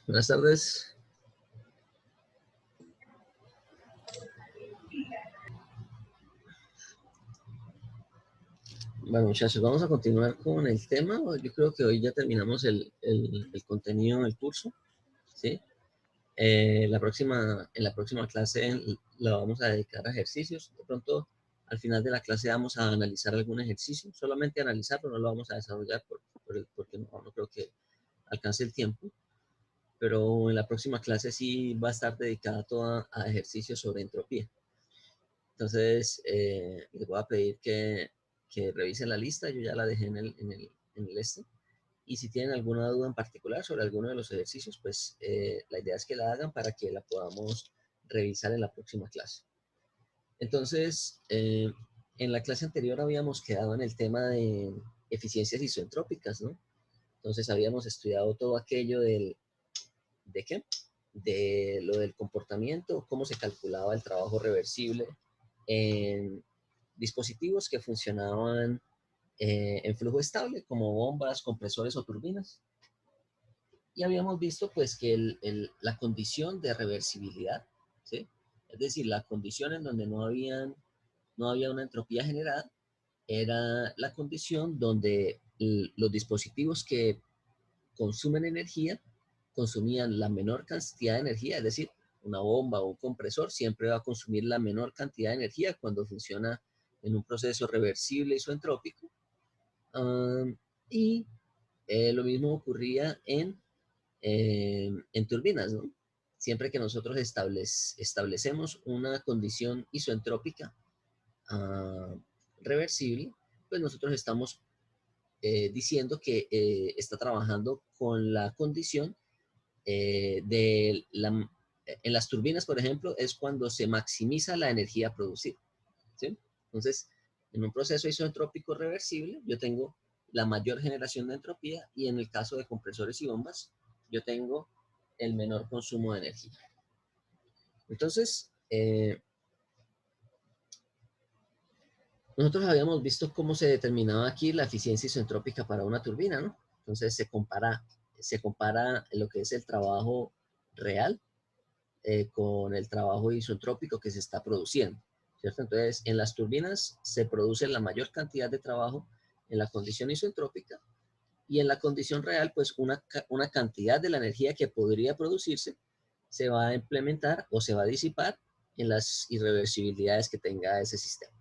Buenas tardes. Bueno, muchachos, vamos a continuar con el tema. Yo creo que hoy ya terminamos el contenido del curso, ¿sí? En la próxima clase la vamos a dedicar a ejercicios. De pronto, al final de la clase vamos a analizar algún ejercicio. Solamente analizarlo, no lo vamos a desarrollar porque no creo que alcance el tiempo. Pero en la próxima clase sí va a estar dedicada toda a ejercicios sobre entropía. Entonces, les voy a pedir que revisen la lista. Yo ya la dejé en el este. Y si tienen alguna duda en particular sobre alguno de los ejercicios, pues la idea es que la hagan para que la podamos revisar en la próxima clase. Entonces, en la clase anterior habíamos quedado en el tema de eficiencias isentrópicas, ¿no? Entonces habíamos estudiado todo aquello ¿de qué? De lo del comportamiento, cómo se calculaba el trabajo reversible en dispositivos que funcionaban en flujo estable, como bombas, compresores o turbinas. Y habíamos visto pues que la condición de reversibilidad, ¿sí? Es decir, la condición en donde no había una entropía generada, era la condición donde los dispositivos que consumen energía consumían la menor cantidad de energía, es decir, una bomba o un compresor siempre va a consumir la menor cantidad de energía cuando funciona en un proceso reversible isentrópico. Y lo mismo ocurría en turbinas, ¿no? Siempre que nosotros establecemos una condición isentrópica reversible, pues nosotros estamos diciendo que está trabajando con la condición en las turbinas, por ejemplo, es cuando se maximiza la energía producida, ¿sí? Entonces, en un proceso isentrópico reversible, yo tengo la mayor generación de entropía y en el caso de compresores y bombas, yo tengo el menor consumo de energía. Entonces, nosotros habíamos visto cómo se determinaba aquí la eficiencia isentrópica para una turbina, ¿no? Entonces se compara lo que es el trabajo real con el trabajo isentrópico que se está produciendo, ¿cierto? Entonces, en las turbinas se produce la mayor cantidad de trabajo en la condición isentrópica y en la condición real, pues una cantidad de la energía que podría producirse se va a implementar o se va a disipar en las irreversibilidades que tenga ese sistema.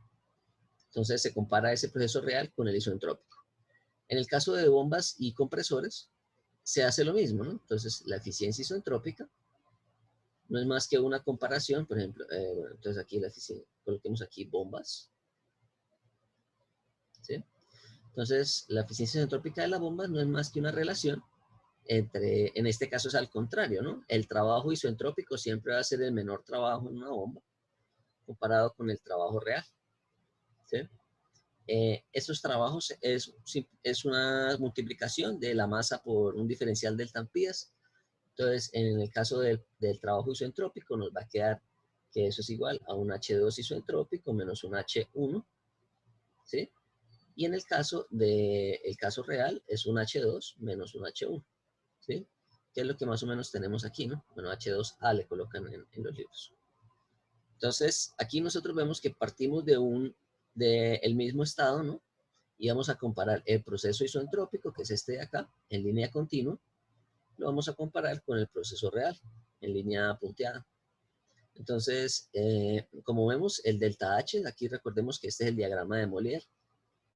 Entonces, se compara ese proceso real con el isentrópico. En el caso de bombas y compresores, se hace lo mismo, ¿no? Entonces, la eficiencia isentrópica no es más que una comparación, por ejemplo, bueno, entonces aquí la eficiencia, coloquemos aquí bombas, ¿sí? Entonces, la eficiencia isentrópica de la bomba no es más que una relación entre, en este caso es al contrario, ¿no? El trabajo isentrópico siempre va a ser el menor trabajo en una bomba comparado con el trabajo real, ¿sí? Esos trabajos es una multiplicación de la masa por un diferencial delta amperes. Entonces, en el caso del trabajo isentrópico, nos va a quedar que eso es igual a un H2 isentrópico menos un H1, ¿sí? Y en el caso real, es un H2 menos un H1, ¿sí? Que es lo que más o menos tenemos aquí, ¿no? Bueno, H2A le colocan en los libros. Entonces, aquí nosotros vemos que partimos del mismo estado, ¿no? Y vamos a comparar el proceso isentrópico, que es este de acá, en línea continua, lo vamos a comparar con el proceso real, en línea punteada. Entonces, como vemos, el delta H, aquí recordemos que este es el diagrama de Molière,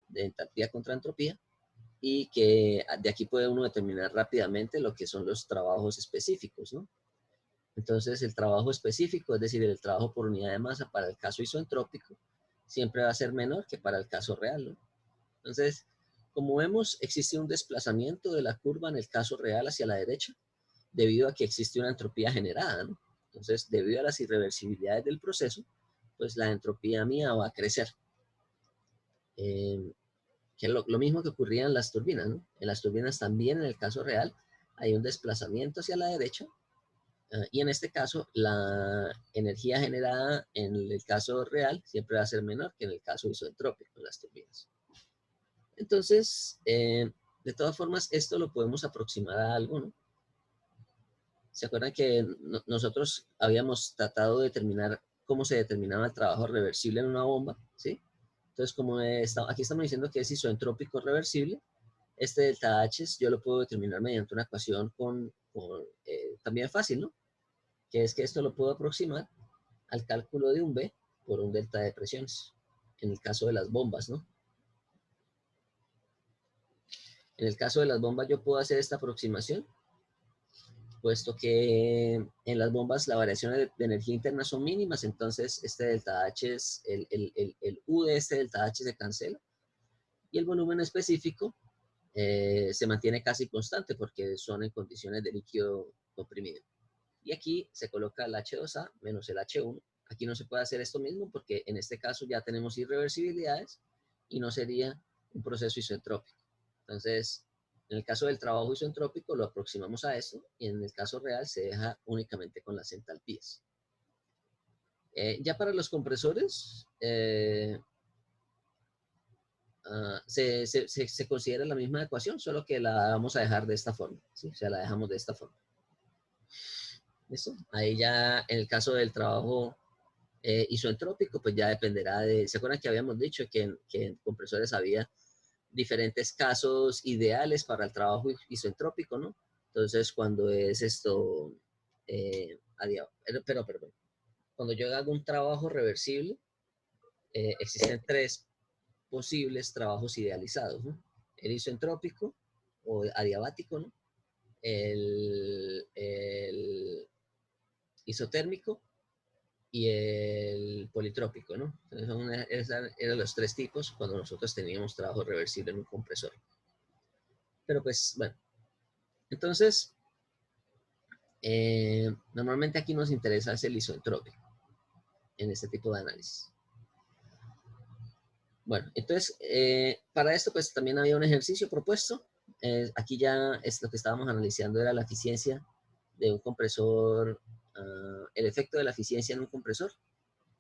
de entalpía contra entropía, y que de aquí puede uno determinar rápidamente lo que son los trabajos específicos, ¿no? Entonces, el trabajo específico, es decir, el trabajo por unidad de masa para el caso isentrópico, siempre va a ser menor que para el caso real, ¿no? Entonces, como vemos, existe un desplazamiento de la curva en el caso real hacia la derecha, debido a que existe una entropía generada, ¿no? Entonces, debido a las irreversibilidades del proceso, pues la entropía mía va a crecer. Que es lo mismo que ocurría en las turbinas, ¿no? En las turbinas también, en el caso real, hay un desplazamiento hacia la derecha, y en este caso, la energía generada en el caso real siempre va a ser menor que en el caso isentrópico de las turbinas. Entonces, de todas formas, esto lo podemos aproximar a algo, ¿no? ¿Se acuerdan que nosotros habíamos tratado de determinar cómo se determinaba el trabajo reversible en una bomba? ¿Sí? Entonces, como aquí estamos diciendo que es isoentrópico reversible, este delta H yo lo puedo determinar mediante una ecuación también fácil, ¿no? Que es que esto lo puedo aproximar al cálculo de un B por un delta de presiones, en el caso de las bombas, ¿no? En el caso de las bombas yo puedo hacer esta aproximación, puesto que en las bombas las variaciones de energía interna son mínimas, entonces este delta H es, el U de este delta H se cancela, y el volumen específico se mantiene casi constante porque son en condiciones de líquido comprimido. Y aquí se coloca el H2A menos el H1. Aquí no se puede hacer esto mismo porque en este caso ya tenemos irreversibilidades y no sería un proceso isoentrópico. Entonces, en el caso del trabajo isoentrópico lo aproximamos a esto y en el caso real se deja únicamente con las entalpías. Ya para los compresores, se considera la misma ecuación, solo que la vamos a dejar de esta forma, ¿sí? O sea, la dejamos de esta forma. ¿Listo? Ahí ya en el caso del trabajo isoentrópico, pues ya dependerá de... ¿Se acuerdan que habíamos dicho que en compresores había diferentes casos ideales para el trabajo isoentrópico, ¿no? Entonces, cuando es esto... perdón. Cuando yo hago un trabajo reversible, existen tres posibles trabajos idealizados, ¿no? El isoentrópico o adiabático, ¿no? El isotérmico y el politrópico, ¿no? Entonces eran los tres tipos cuando nosotros teníamos trabajo reversible en un compresor. Pero pues, bueno, entonces, normalmente aquí nos interesa es el isoentrópico en este tipo de análisis. Bueno, entonces, para esto pues también había un ejercicio propuesto. Aquí ya es lo que estábamos analizando era la eficiencia de un compresor, el efecto de la eficiencia en un compresor.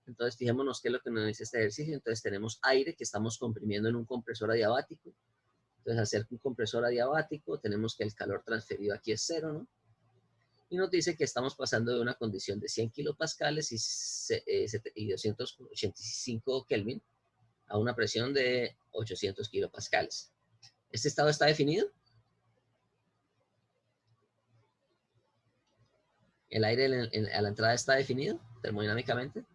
Entonces, fijémonos qué es lo que nos dice este ejercicio. Entonces, tenemos aire que estamos comprimiendo en un compresor adiabático. Entonces, hacer un compresor adiabático, tenemos que el calor transferido aquí es 0, ¿no? Y nos dice que estamos pasando de una condición de 100 kilopascales y 285 Kelvin a una presión de 800 kilopascales. ¿Este estado está definido? ¿El aire a la entrada está definido termodinámicamente?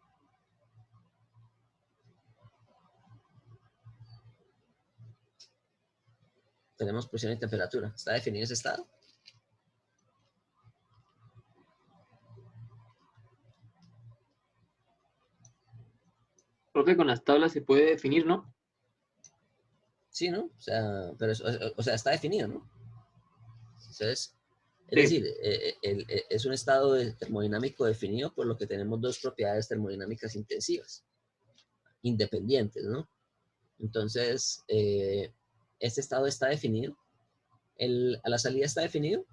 Tenemos presión y temperatura. ¿Está definido ese estado? Creo que con las tablas se puede definir, ¿no? Sí, ¿no? O sea, pero está definido, ¿no? Entonces, es Sí. decir, es un estado termodinámico definido por lo que tenemos dos propiedades termodinámicas intensivas, independientes, ¿no? Entonces, este estado está definido. ¿A la salida está definido?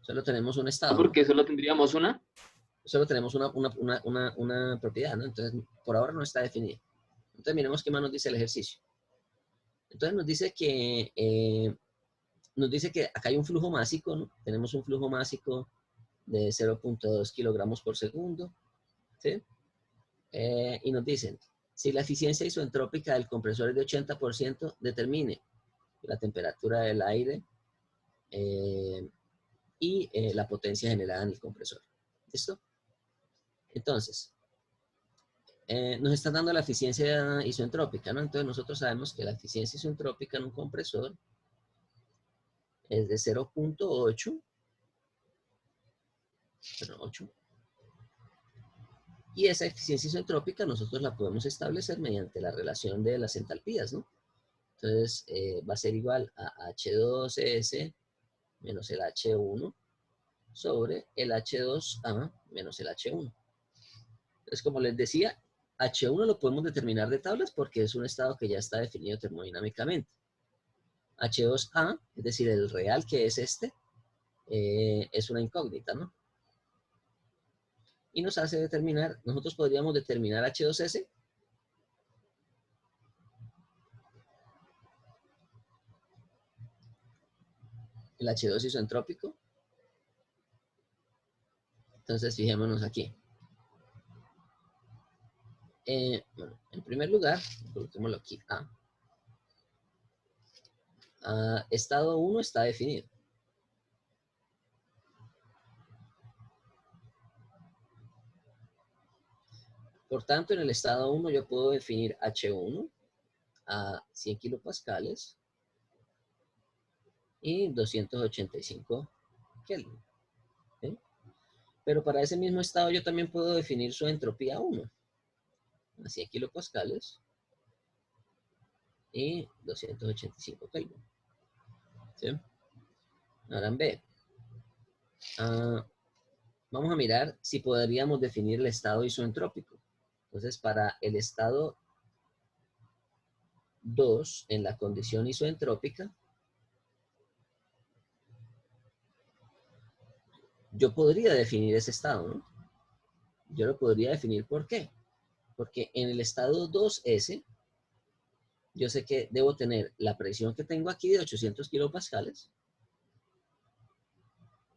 Solo tenemos un estado, ¿no? Porque solo tendríamos una. Solo tenemos una propiedad, ¿no? Entonces, por ahora no está definido. Entonces, miremos qué más nos dice el ejercicio. Entonces, nos dice que acá hay un flujo másico, ¿no? Tenemos un flujo másico de 0.2 kilogramos por segundo, ¿sí? Y nos dicen, si la eficiencia isoentrópica del compresor es de 80%, determine la temperatura del aire y la potencia generada en el compresor. ¿Listo? Entonces, nos están dando la eficiencia isoentrópica, ¿no? Entonces nosotros sabemos que la eficiencia isoentrópica en un compresor es de 0.8, y esa eficiencia isentrópica nosotros la podemos establecer mediante la relación de las entalpías, ¿no? Entonces va a ser igual a H2S menos el H1 sobre el H2A menos el H1. Entonces, como les decía, H1 lo podemos determinar de tablas porque es un estado que ya está definido termodinámicamente. H2A, es decir, el real que es este, es una incógnita, ¿no? Y nos hace determinar, nosotros podríamos determinar H2S. el H2 isentrópico. Entonces, fijémonos aquí. Bueno, en primer lugar, coloquémoslo aquí, A. Estado 1 está definido. Por tanto, en el estado 1 yo puedo definir H1 a 100 kilopascales y 285 Kelvin. ¿Sí? Pero para ese mismo estado yo también puedo definir su entropía 1 a 100 kilopascales y 285 Kelvin. ¿Sí? Ahora en B. Vamos a mirar si podríamos definir el estado isoentrópico. Entonces, para el estado 2 en la condición isoentrópica, yo podría definir ese estado, ¿no? Yo lo podría definir, ¿por qué? Porque en el estado 2S, yo sé que debo tener la presión que tengo aquí de 800 kilopascales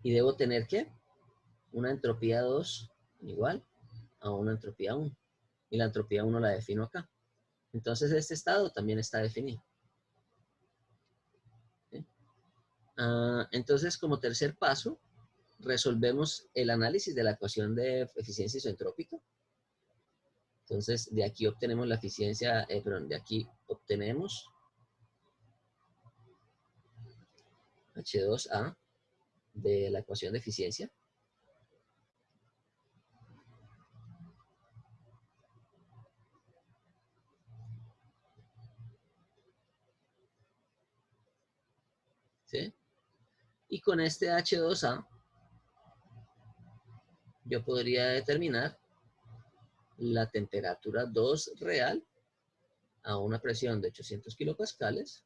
y debo tener, ¿qué? Una entropía 2 igual a una entropía 1. Y la entropía 1 la defino acá. Entonces, este estado también está definido. ¿Sí? Entonces, como tercer paso, resolvemos el análisis de la ecuación de eficiencia isentrópica. Entonces, de aquí obtenemos la eficiencia, de aquí obtenemos H2A de la ecuación de eficiencia. ¿Sí? Y con este H2A, yo podría determinar la temperatura 2 real a una presión de 800 kilopascales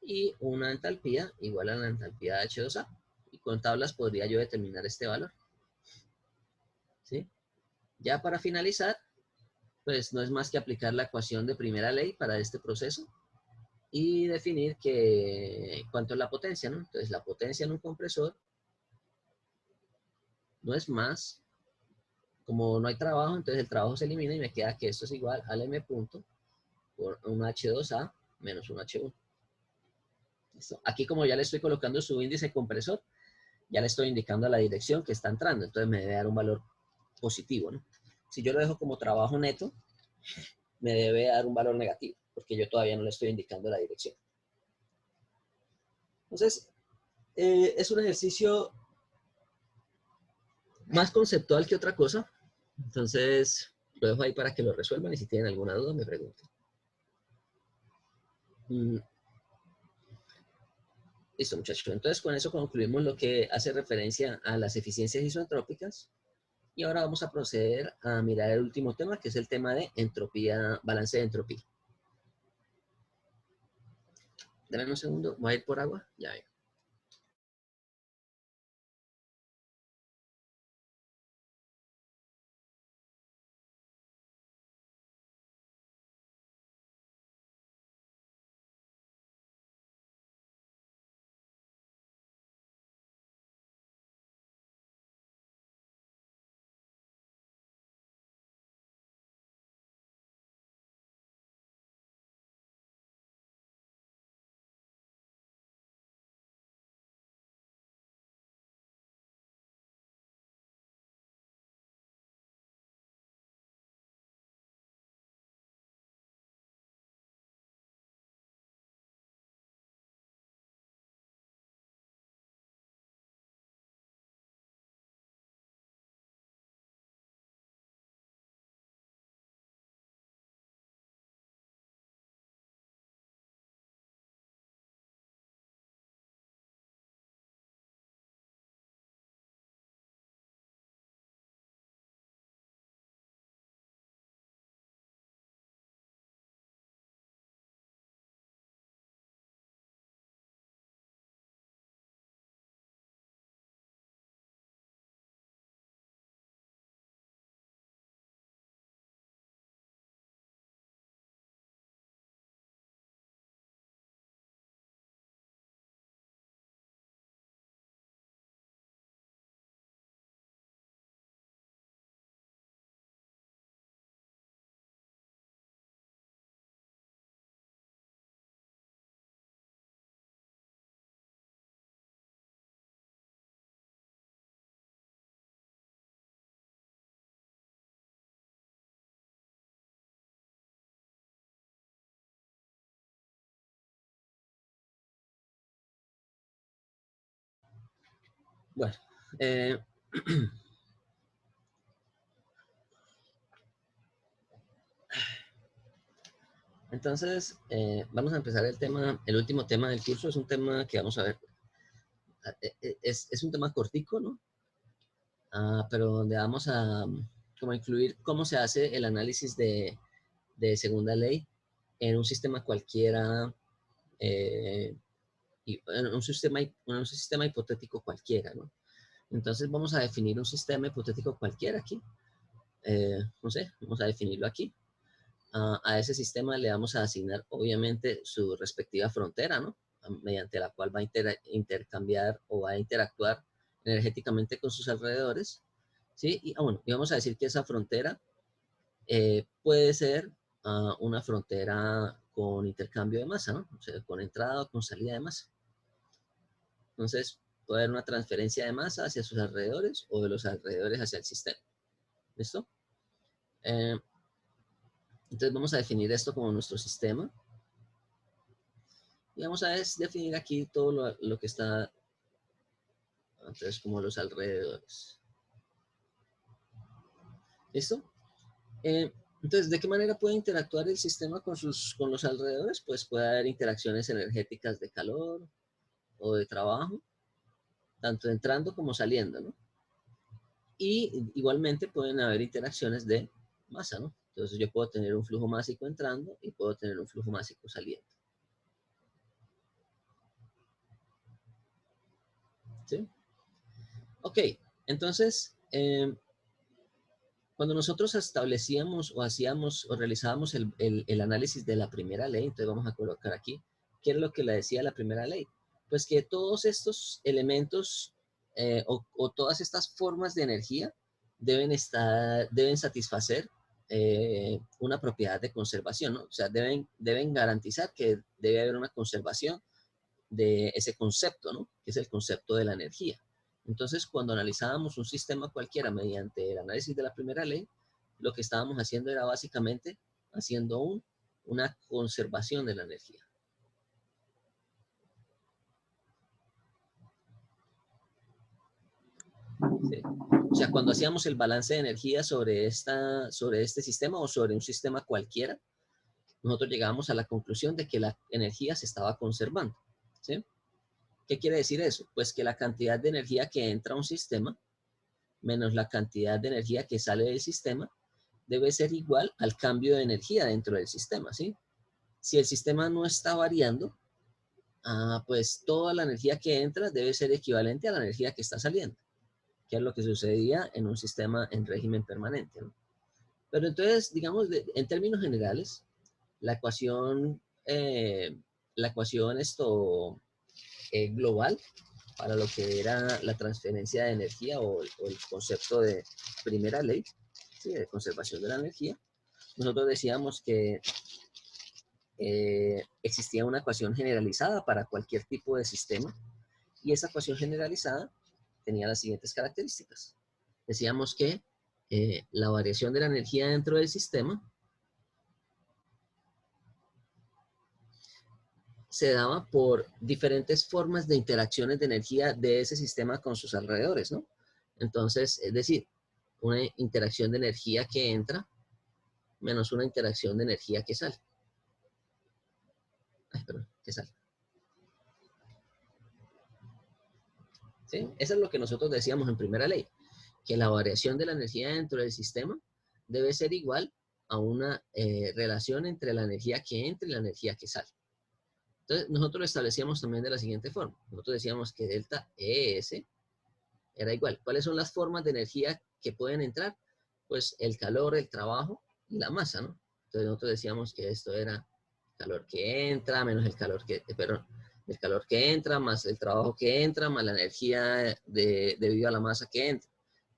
y una entalpía igual a la entalpía de H2A. Y con tablas podría yo determinar este valor. ¿Sí? Ya para finalizar, pues no es más que aplicar la ecuación de primera ley para este proceso y definir cuánto es la potencia, ¿no? Entonces, la potencia en un compresor no es más, como no hay trabajo, entonces el trabajo se elimina y me queda que esto es igual al M punto por un H2A menos un H1. ¿Listo? Aquí, como ya le estoy colocando su índice compresor, ya le estoy indicando la dirección que está entrando, entonces me debe dar un valor positivo, ¿no? Si yo lo dejo como trabajo neto, me debe dar un valor negativo, porque yo todavía no le estoy indicando la dirección. Entonces, es un ejercicio más conceptual que otra cosa. Entonces, lo dejo ahí para que lo resuelvan y si tienen alguna duda me pregunten. Listo, muchachos. Entonces, con eso concluimos lo que hace referencia a las eficiencias isotrópicas. Y ahora vamos a proceder a mirar el último tema, que es el tema de entropía, balance de entropía. Dame un segundo, voy a ir por agua. Ya vengo. Bueno, entonces vamos a empezar el tema, el último tema del curso. Es un tema que vamos a ver, es un tema cortico, ¿no? Pero donde vamos a como incluir cómo se hace el análisis de segunda ley en un sistema cualquiera, en un sistema hipotético cualquiera, ¿no? Entonces vamos a definir un sistema hipotético cualquiera aquí. No sé, vamos a definirlo aquí. A ese sistema le vamos a asignar, obviamente, su respectiva frontera, ¿no? Mediante la cual va a intercambiar o va a interactuar energéticamente con sus alrededores, ¿sí? Y, bueno, y vamos a decir que esa frontera puede ser una frontera con intercambio de masa, ¿no? O sea, con entrada o con salida de masa. Entonces, puede haber una transferencia de masa hacia sus alrededores o de los alrededores hacia el sistema. ¿Listo? Entonces vamos a definir esto como nuestro sistema. Y vamos a definir aquí todo lo que está, entonces como los alrededores. ¿Listo? Entonces, ¿de qué manera puede interactuar el sistema con los alrededores? Pues puede haber interacciones energéticas de calor o de trabajo, tanto entrando como saliendo, ¿no? Y igualmente pueden haber interacciones de masa, ¿no? Entonces yo puedo tener un flujo másico entrando y puedo tener un flujo másico saliendo. ¿Sí? Ok, entonces, cuando nosotros establecíamos o hacíamos o realizábamos el análisis de la primera ley, entonces vamos a colocar aquí, ¿qué es lo que le decía la primera ley? Pues que todos estos elementos o todas estas formas de energía deben satisfacer una propiedad de conservación, ¿no? O sea, deben garantizar que debe haber una conservación de ese concepto, ¿no? Que es el concepto de la energía. Entonces, cuando analizábamos un sistema cualquiera mediante el análisis de la primera ley, lo que estábamos haciendo era básicamente haciendo una conservación de la energía. ¿Sí? O sea, cuando hacíamos el balance de energía sobre este sistema o sobre un sistema cualquiera, nosotros llegábamos a la conclusión de que la energía se estaba conservando. ¿Sí? ¿Qué quiere decir eso? Pues que la cantidad de energía que entra a un sistema menos la cantidad de energía que sale del sistema debe ser igual al cambio de energía dentro del sistema, ¿sí? Si el sistema no está variando, pues toda la energía que entra debe ser equivalente a la energía que está saliendo, que es lo que sucedía en un sistema en régimen permanente, ¿no? Pero entonces, digamos, en términos generales, la ecuación, global para lo que era la transferencia de energía o el concepto de primera ley, ¿sí? De conservación de la energía, nosotros decíamos que existía una ecuación generalizada para cualquier tipo de sistema y esa ecuación generalizada tenía las siguientes características. Decíamos que la variación de la energía dentro del sistema se daba por diferentes formas de interacciones de energía de ese sistema con sus alrededores, ¿no? Entonces, es decir, una interacción de energía que entra menos una interacción de energía que sale. Ay, perdón, que sale. ¿Sí? Eso es lo que nosotros decíamos en primera ley, que la variación de la energía dentro del sistema debe ser igual a una relación entre la energía que entra y la energía que sale. Entonces, nosotros lo establecíamos también de la siguiente forma. Nosotros decíamos que delta ES era igual. ¿Cuáles son las formas de energía que pueden entrar? Pues el calor, el trabajo y la masa, ¿no? Entonces, nosotros decíamos que esto era calor que entra menos el calor que, perdón, el calor que entra más el trabajo que entra más la energía debido a la masa que entra.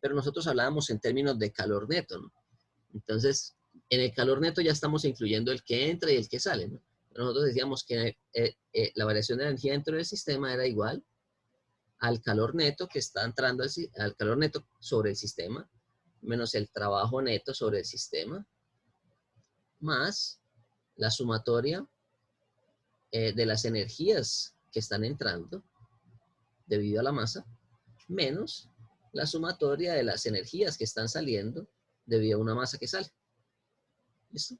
Pero nosotros hablábamos en términos de calor neto, ¿no? Entonces, en el calor neto ya estamos incluyendo el que entra y el que sale, ¿no? Nosotros decíamos que la variación de energía dentro del sistema era igual al calor neto que está entrando al calor neto sobre el sistema, menos el trabajo neto sobre el sistema, más la sumatoria de las energías que están entrando debido a la masa, menos la sumatoria de las energías que están saliendo debido a una masa que sale. ¿Listo?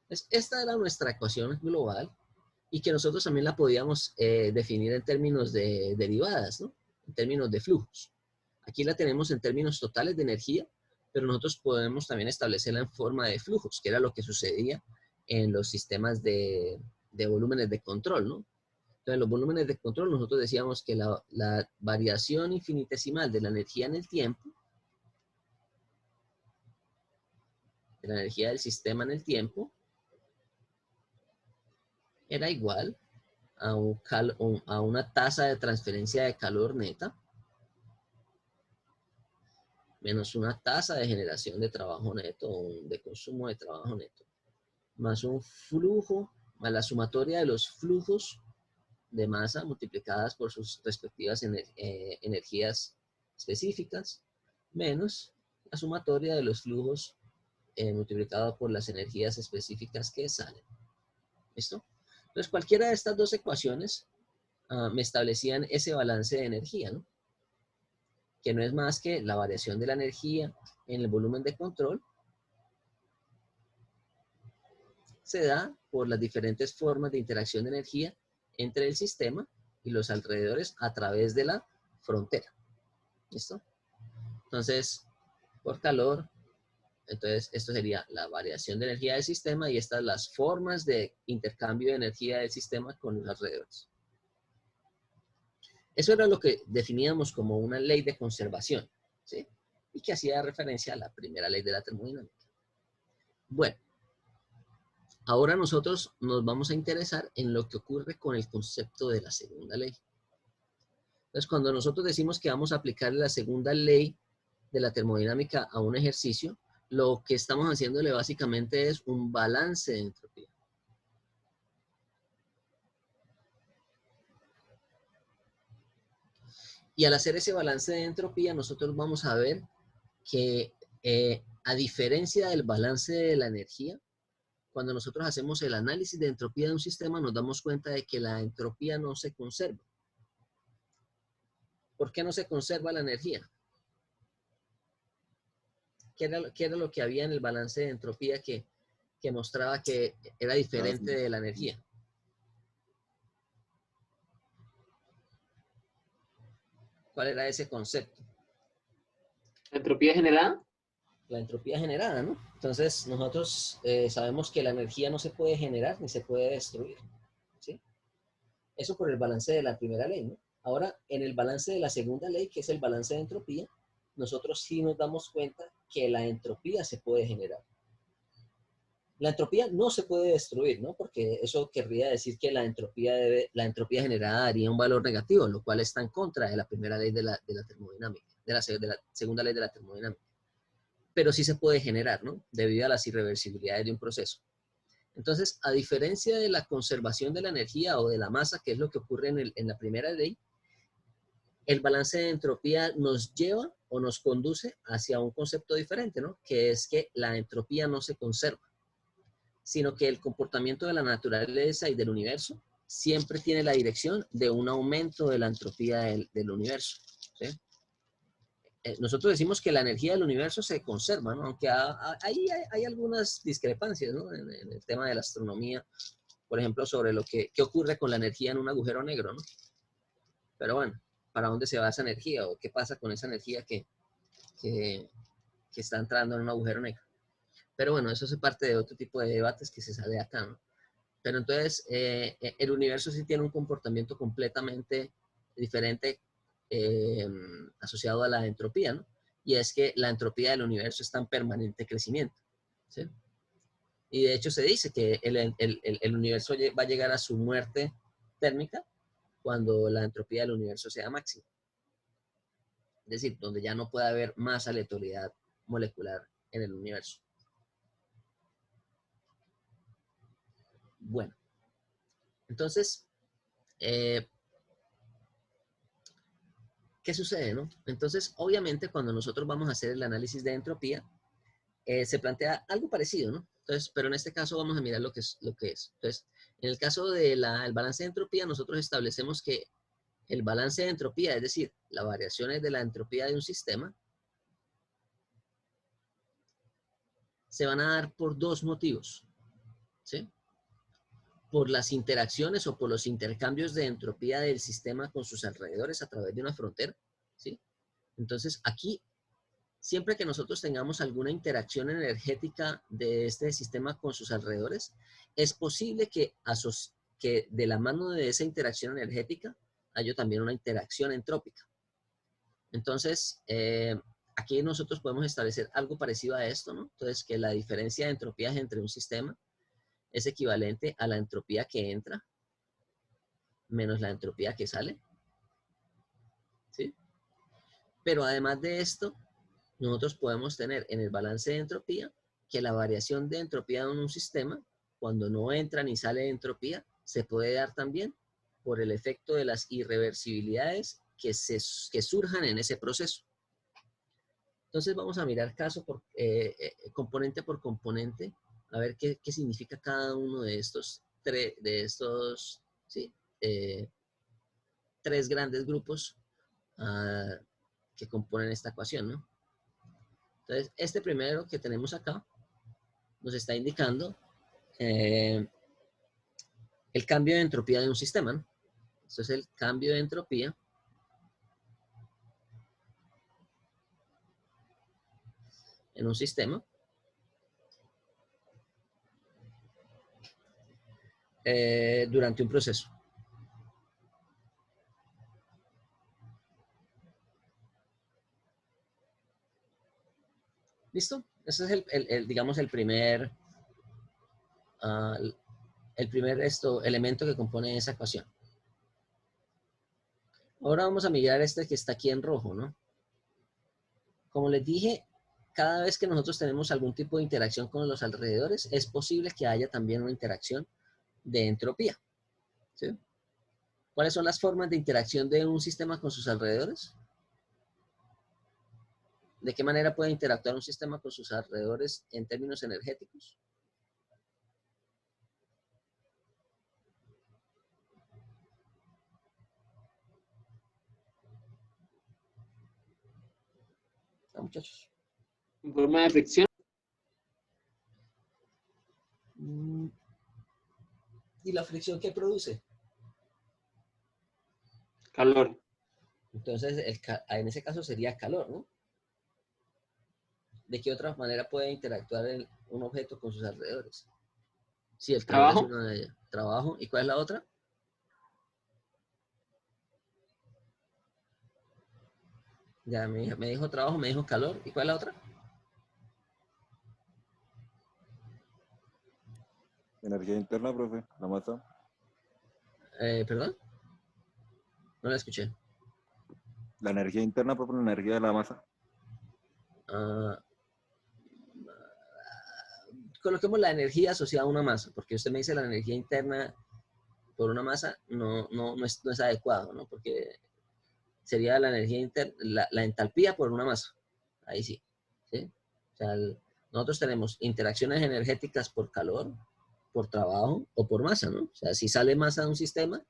Entonces, esta era nuestra ecuación global y que nosotros también la podíamos definir en términos de derivadas, ¿no? En términos de flujos. Aquí la tenemos en términos totales de energía, pero nosotros podemos también establecerla en forma de flujos, que era lo que sucedía en los sistemas de volúmenes de control, ¿no? Entonces, los volúmenes de control, nosotros decíamos que la variación infinitesimal de la energía en el tiempo, de la energía del sistema en el tiempo, era igual a, a una tasa de transferencia de calor neta menos una tasa de generación de trabajo neto o de consumo de trabajo neto, más un flujo, más la sumatoria de los flujos de masa multiplicadas por sus respectivas energías específicas, menos la sumatoria de los flujos multiplicado por las energías específicas que salen. ¿Listo? Entonces, cualquiera de estas dos ecuaciones me establecían ese balance de energía, ¿no? Que no es más que la variación de la energía en el volumen de control se da por las diferentes formas de interacción de energía entre el sistema y los alrededores a través de la frontera. ¿Listo? Entonces, por calor, entonces esto sería la variación de energía del sistema y estas las formas de intercambio de energía del sistema con los alrededores. Eso era lo que definíamos como una ley de conservación, ¿sí? Y que hacía referencia a la primera ley de la termodinámica. Bueno, ahora nosotros nos vamos a interesar en lo que ocurre con el concepto de la segunda ley. Entonces, cuando nosotros decimos que vamos a aplicar la segunda ley de la termodinámica a un ejercicio, lo que estamos haciéndole básicamente es un balance de entropía. Y al hacer ese balance de entropía, nosotros vamos a ver que a diferencia del balance de la energía, cuando nosotros hacemos el análisis de entropía de un sistema, nos damos cuenta de que la entropía no se conserva. ¿Por qué no se conserva la energía? ¿Qué era lo que había en el balance de entropía que mostraba que era diferente de la energía? ¿Cuál era ese concepto? ¿La entropía generada? La entropía generada, ¿no? Entonces, nosotros sabemos que la energía no se puede generar ni se puede destruir, ¿sí? Eso por el balance de la primera ley, ¿no? Ahora, en el balance de la segunda ley, que es el balance de entropía, nosotros sí nos damos cuenta que la entropía se puede generar. La entropía no se puede destruir, ¿no? Porque eso querría decir que la entropía generada daría un valor negativo, lo cual está en contra de la primera ley de la termodinámica, de la segunda ley de la termodinámica. Pero sí se puede generar, ¿no? Debido a las irreversibilidades de un proceso. Entonces, a diferencia de la conservación de la energía o de la masa, que es lo que ocurre en la primera ley, el balance de entropía nos lleva o nos conduce hacia un concepto diferente, ¿no? Que es que la entropía no se conserva, sino que el comportamiento de la naturaleza y del universo siempre tiene la dirección de un aumento de la entropía del universo, ¿sí? Nosotros decimos que la energía del universo se conserva, ¿no? Aunque ahí hay algunas discrepancias, ¿no? En el tema de la astronomía, por ejemplo, sobre lo qué ocurre con la energía en un agujero negro, ¿no? Pero bueno, ¿para dónde se va esa energía? ¿O qué pasa con esa energía que está entrando en un agujero negro? Pero bueno, eso es parte de otro tipo de debates que se sale acá, ¿no? Pero entonces, el universo sí tiene un comportamiento completamente diferente asociado a la entropía, ¿no? Y es que la entropía del universo está en permanente crecimiento, ¿sí? Y de hecho se dice que el universo va a llegar a su muerte térmica cuando la entropía del universo sea máxima. Es decir, donde ya no puede haber más aleatoriedad molecular en el universo. Bueno, entonces, ¿qué sucede, no? Entonces, obviamente, cuando nosotros vamos a hacer el análisis de entropía, se plantea algo parecido, ¿no? Entonces, pero en este caso vamos a mirar lo que es. Entonces, en el caso del balance de entropía, nosotros establecemos que el balance de entropía, es decir, las variaciones de la entropía de un sistema, se van a dar por dos motivos, ¿sí? Por las interacciones o por los intercambios de entropía del sistema con sus alrededores a través de una frontera, ¿sí? Entonces, aquí, siempre que nosotros tengamos alguna interacción energética de este sistema con sus alrededores, es posible que de la mano de esa interacción energética haya también una interacción entrópica. Entonces, aquí nosotros podemos establecer algo parecido a esto, ¿no? Entonces, que la diferencia de entropías entre un sistema es equivalente a la entropía que entra menos la entropía que sale, ¿sí? Pero además de esto, nosotros podemos tener en el balance de entropía que la variación de entropía de un sistema, cuando no entra ni sale entropía, se puede dar también por el efecto de las irreversibilidades que surjan en ese proceso. Entonces vamos a mirar componente por componente, a ver qué significa cada uno de estos ¿sí? Tres grandes grupos que componen esta ecuación, ¿no? Entonces, este primero que tenemos acá nos está indicando el cambio de entropía de un sistema, ¿no? Esto es el cambio de entropía en un sistema durante un proceso. ¿Listo? Ese es digamos, el primer elemento que compone esa ecuación. Ahora vamos a mirar este que está aquí en rojo, ¿no? Como les dije, cada vez que nosotros tenemos algún tipo de interacción con los alrededores, es posible que haya también una interacción de entropía, ¿sí? ¿Cuáles son las formas de interacción de un sistema con sus alrededores? ¿De qué manera puede interactuar un sistema con sus alrededores en términos energéticos? ¿Ah, muchachos? En forma de fricción. ¿Y la fricción qué produce? Calor. Entonces, en ese caso sería calor, ¿no? ¿De qué otra manera puede interactuar un objeto con sus alrededores? Sí, el calor es Trabajo. una de ellas. Trabajo. ¿Y cuál es la otra? Ya me dijo trabajo, me dijo calor. ¿Y cuál es la otra? Energía interna, profe, la masa. ¿Perdón? No la escuché. La energía interna, profe, la energía de la masa. Coloquemos la energía asociada a una masa, porque usted me dice la energía interna por una masa, no es adecuado, ¿no? Porque sería la energía interna, la entalpía por una masa. Ahí sí. ¿Sí? O sea, nosotros tenemos interacciones energéticas por calor, por trabajo o por masa, ¿no? O sea, si sale masa de un sistema,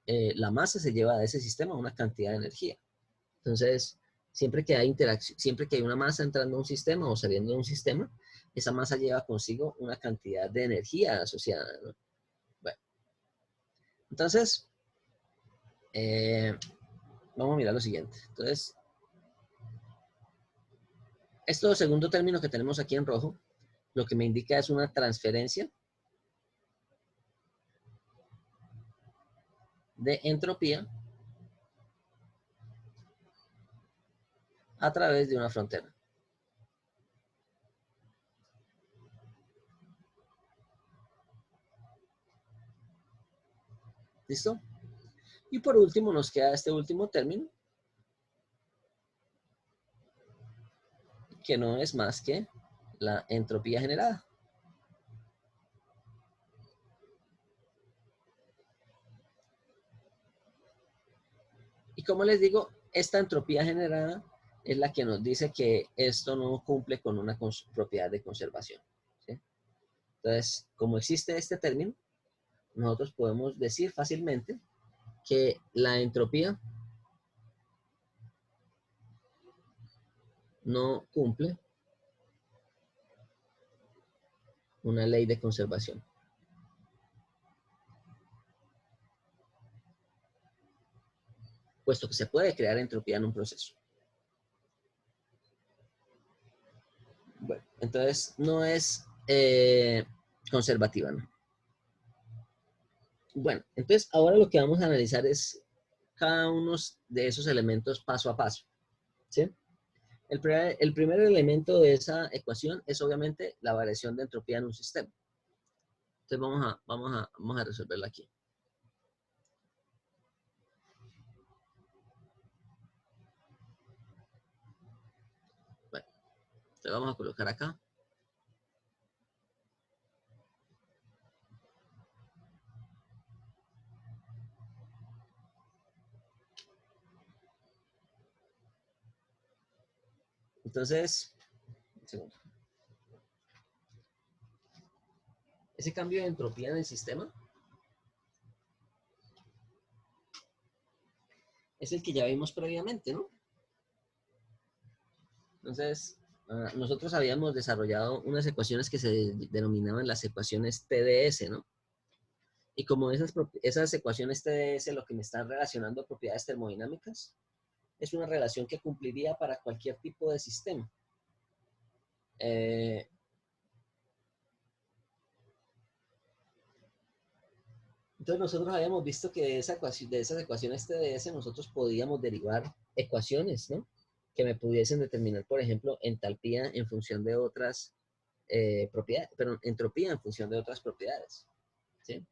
la masa se lleva de ese sistema una cantidad de energía. Entonces, siempre que hay interacción, siempre que hay una masa entrando a un sistema o saliendo de un sistema, esa masa lleva consigo una cantidad de energía asociada, ¿no? Bueno, entonces, vamos a mirar lo siguiente. Entonces, este segundo término que tenemos aquí en rojo, lo que me indica es una transferencia de entropía a través de una frontera. ¿Listo? Y por último nos queda este último término, que no es más que la entropía generada. Y como les digo, esta entropía generada es la que nos dice que esto no cumple con una propiedad de conservación, ¿sí? Entonces, como existe este término, nosotros podemos decir fácilmente que la entropía no cumple una ley de conservación. Puesto que se puede crear entropía en un proceso. Bueno, entonces no es conservativa, ¿no? Bueno, entonces ahora lo que vamos a analizar es cada uno de esos elementos paso a paso, ¿sí? El primer elemento de esa ecuación es obviamente la variación de entropía en un sistema. Entonces vamos a resolverla aquí. Bueno, entonces vamos a colocar acá. Entonces, un segundo. Ese cambio de entropía en el sistema es el que ya vimos previamente, ¿no? Entonces, nosotros habíamos desarrollado unas ecuaciones que se denominaban las ecuaciones TDS, ¿no? Y como esas ecuaciones TDS lo que me están relacionando a propiedades termodinámicas, es una relación que cumpliría para cualquier tipo de sistema. Entonces nosotros habíamos visto que de esas ecuaciones TDS nosotros podíamos derivar ecuaciones, ¿no? Que me pudiesen determinar, por ejemplo, entalpía en función de otras propiedades, pero entropía en función de otras propiedades, ¿sí?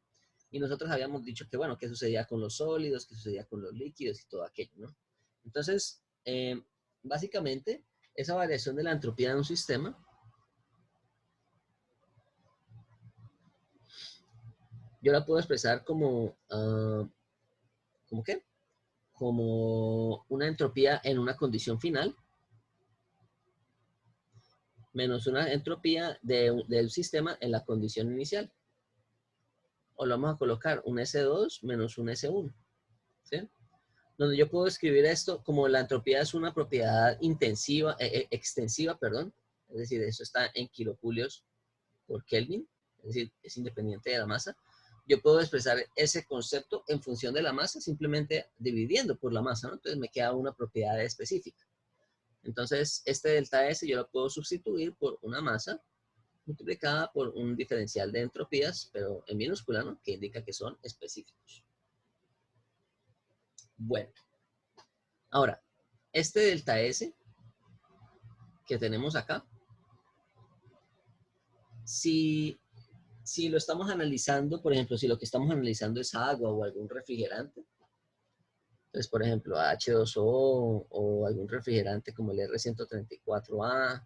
Y nosotros habíamos dicho que, bueno, qué sucedía con los sólidos, qué sucedía con los líquidos y todo aquello, ¿no? Entonces, básicamente, esa variación de la entropía de un sistema yo la puedo expresar como, ¿cómo qué? Como una entropía en una condición final menos una entropía del sistema en la condición inicial. O lo vamos a colocar un S2 menos un S1, ¿sí? Donde yo puedo escribir esto como la entropía es una propiedad extensiva, perdón. Es decir, eso está en kilojulios por Kelvin, es decir, es independiente de la masa. Yo puedo expresar ese concepto en función de la masa simplemente dividiendo por la masa, ¿no? Entonces me queda una propiedad específica. Entonces, este delta S yo lo puedo sustituir por una masa multiplicada por un diferencial de entropías, pero en minúscula, ¿no? Que indica que son específicos. Bueno, ahora, este delta S que tenemos acá, si lo estamos analizando, por ejemplo, si lo que estamos analizando es agua o algún refrigerante, entonces, por ejemplo, H2O o algún refrigerante como el R134A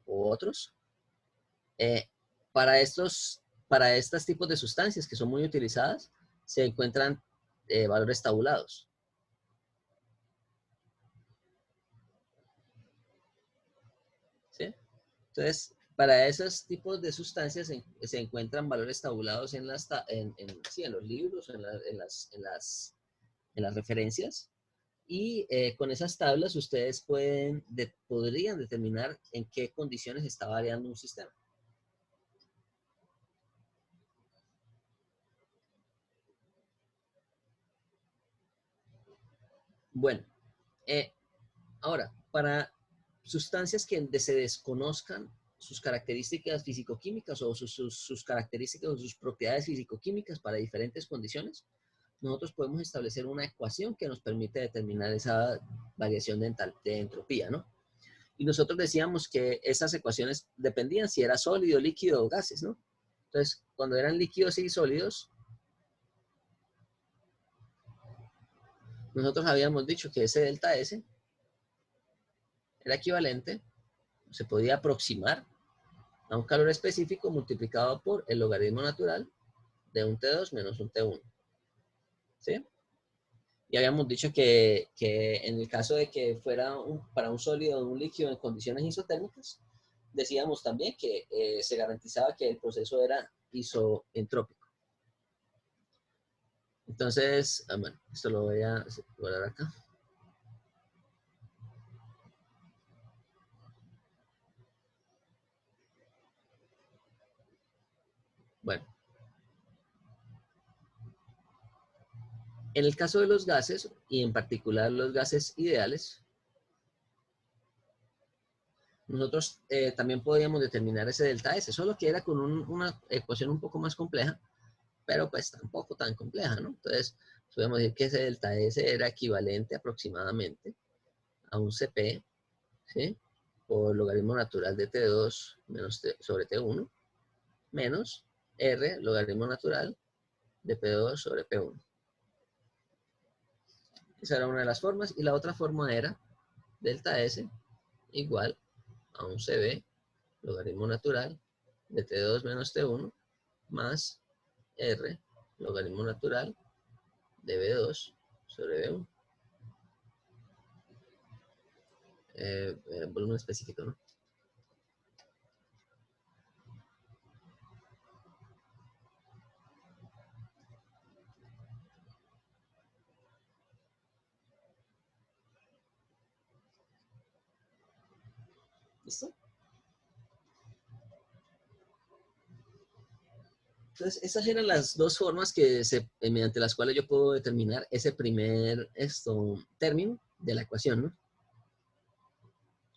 u otros, para estos tipos de sustancias que son muy utilizadas, se encuentran valores tabulados. ¿Sí? Entonces, para esos tipos de sustancias se encuentran valores tabulados en los libros, en las referencias. Y con esas tablas ustedes podrían determinar en qué condiciones está variando un sistema. Bueno, ahora, para sustancias que se desconozcan sus características físico-químicas o sus características o sus propiedades físico-químicas para diferentes condiciones, nosotros podemos establecer una ecuación que nos permite determinar esa variación de entropía, ¿no? Y nosotros decíamos que esas ecuaciones dependían si era sólido, líquido o gases, ¿no? Entonces, cuando eran líquidos y sólidos, nosotros habíamos dicho que ese delta S era equivalente, se podía aproximar a un calor específico multiplicado por el logaritmo natural de un T2 menos un T1. ¿Sí? Y habíamos dicho que en el caso de que fuera para un sólido o un líquido en condiciones isotérmicas, decíamos también que se garantizaba que el proceso era isoentrópico. Entonces, bueno, esto lo voy a guardar acá. Bueno, en el caso de los gases, y en particular los gases ideales, nosotros también podríamos determinar ese delta S, solo que era con una ecuación un poco más compleja, pero pues tampoco tan compleja, ¿no? Entonces, podemos decir que ese delta S era equivalente aproximadamente a un Cp, ¿sí? Por logaritmo natural de T2 menos T sobre T1, menos R, logaritmo natural de P2 sobre P1. Esa era una de las formas, y la otra forma era delta S igual a un Cb, logaritmo natural de T2 menos T1, más R, logaritmo natural de B2 sobre B1. Volumen específico, ¿no? ¿Listo? Entonces, esas eran las dos formas mediante las cuales yo puedo determinar ese primer término de la ecuación, ¿no?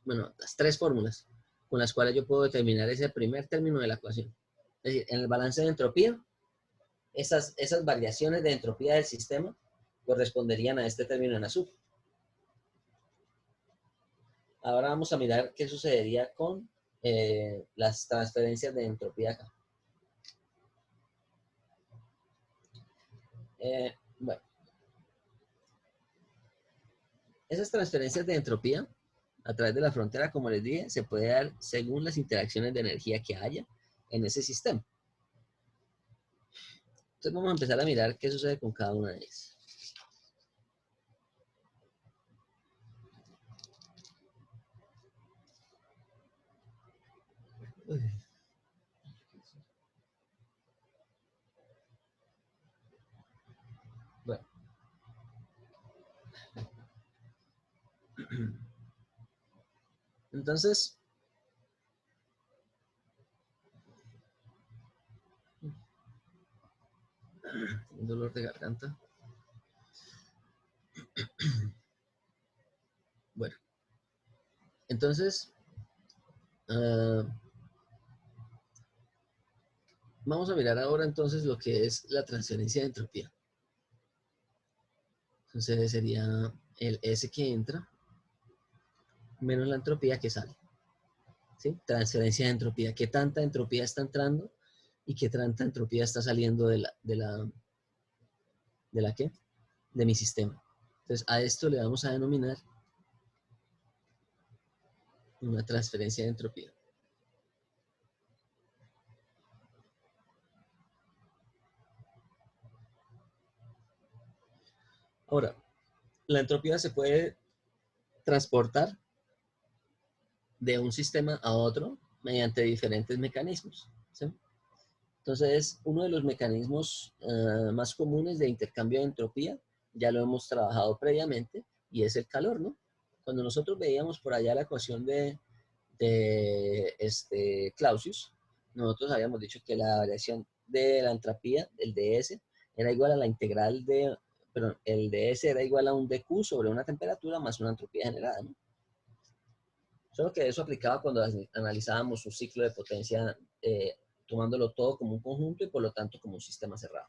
Bueno, las tres fórmulas con las cuales yo puedo determinar ese primer término de la ecuación. Es decir, en el balance de entropía, esas variaciones de entropía del sistema corresponderían a este término en azul. Ahora vamos a mirar qué sucedería con las transferencias de entropía acá. Bueno, esas transferencias de entropía a través de la frontera, como les dije, se puede dar según las interacciones de energía que haya en ese sistema. Entonces vamos a empezar a mirar qué sucede con cada una de ellas. Bueno. Entonces, un dolor de garganta. Bueno, entonces, vamos a mirar ahora entonces lo que es la transferencia de entropía. Entonces sería el S que entra menos la entropía que sale. ¿Sí? Transferencia de entropía. ¿Qué tanta entropía está entrando y qué tanta entropía está saliendo ¿de la qué? De mi sistema. Entonces a esto le vamos a denominar una transferencia de entropía. Ahora, la entropía se puede transportar de un sistema a otro mediante diferentes mecanismos, ¿sí? Entonces, uno de los mecanismos más comunes de intercambio de entropía, ya lo hemos trabajado previamente, y es el calor, ¿no? Cuando nosotros veíamos por allá la ecuación de Clausius, nosotros habíamos dicho que la variación de la entropía, del ds, era igual a la integral de, perdón, el ds era igual a un dq sobre una temperatura más una entropía generada, ¿no? Solo que eso aplicaba cuando analizábamos un ciclo de potencia, tomándolo todo como un conjunto y por lo tanto como un sistema cerrado.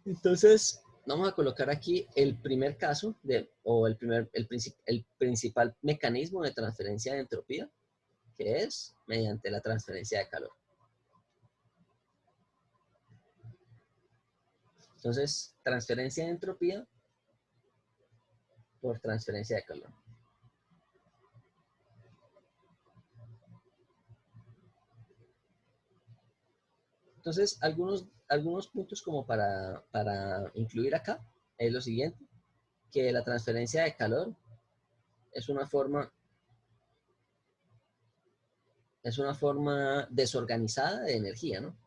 Entonces, vamos a colocar aquí el primer caso, el principal mecanismo de transferencia de entropía, que es mediante la transferencia de calor. Entonces, transferencia de entropía por transferencia de calor. Entonces, algunos puntos como para incluir acá es lo siguiente, que la transferencia de calor es una forma desorganizada de energía, ¿no?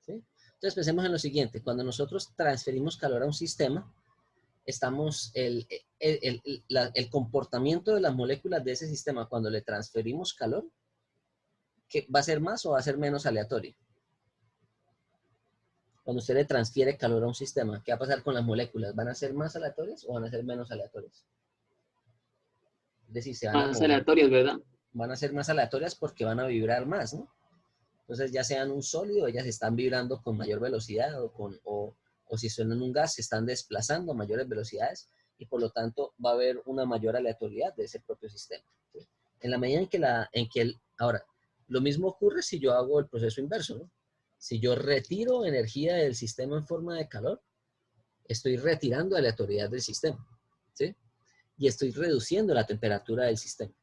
¿sí? Entonces pensemos en lo siguiente, cuando nosotros transferimos calor a un sistema, el comportamiento de las moléculas de ese sistema cuando le transferimos calor, ¿que va a ser más o va a ser menos aleatorio? Cuando usted le transfiere calor a un sistema, ¿qué va a pasar con las moléculas? ¿Van a ser más aleatorias o van a ser menos aleatorias? Es decir, se van a Más mover. aleatorias, ¿verdad? Van a ser más aleatorias porque van a vibrar más, ¿no? Entonces, ya sean un sólido, ellas están vibrando con mayor velocidad o si son en un gas, se están desplazando a mayores velocidades y por lo tanto va a haber una mayor aleatoriedad de ese propio sistema, ¿sí? En la medida ahora, lo mismo ocurre si yo hago el proceso inverso, ¿no? Si yo retiro energía del sistema en forma de calor, estoy retirando aleatoriedad del sistema, ¿sí? Y estoy reduciendo la temperatura del sistema.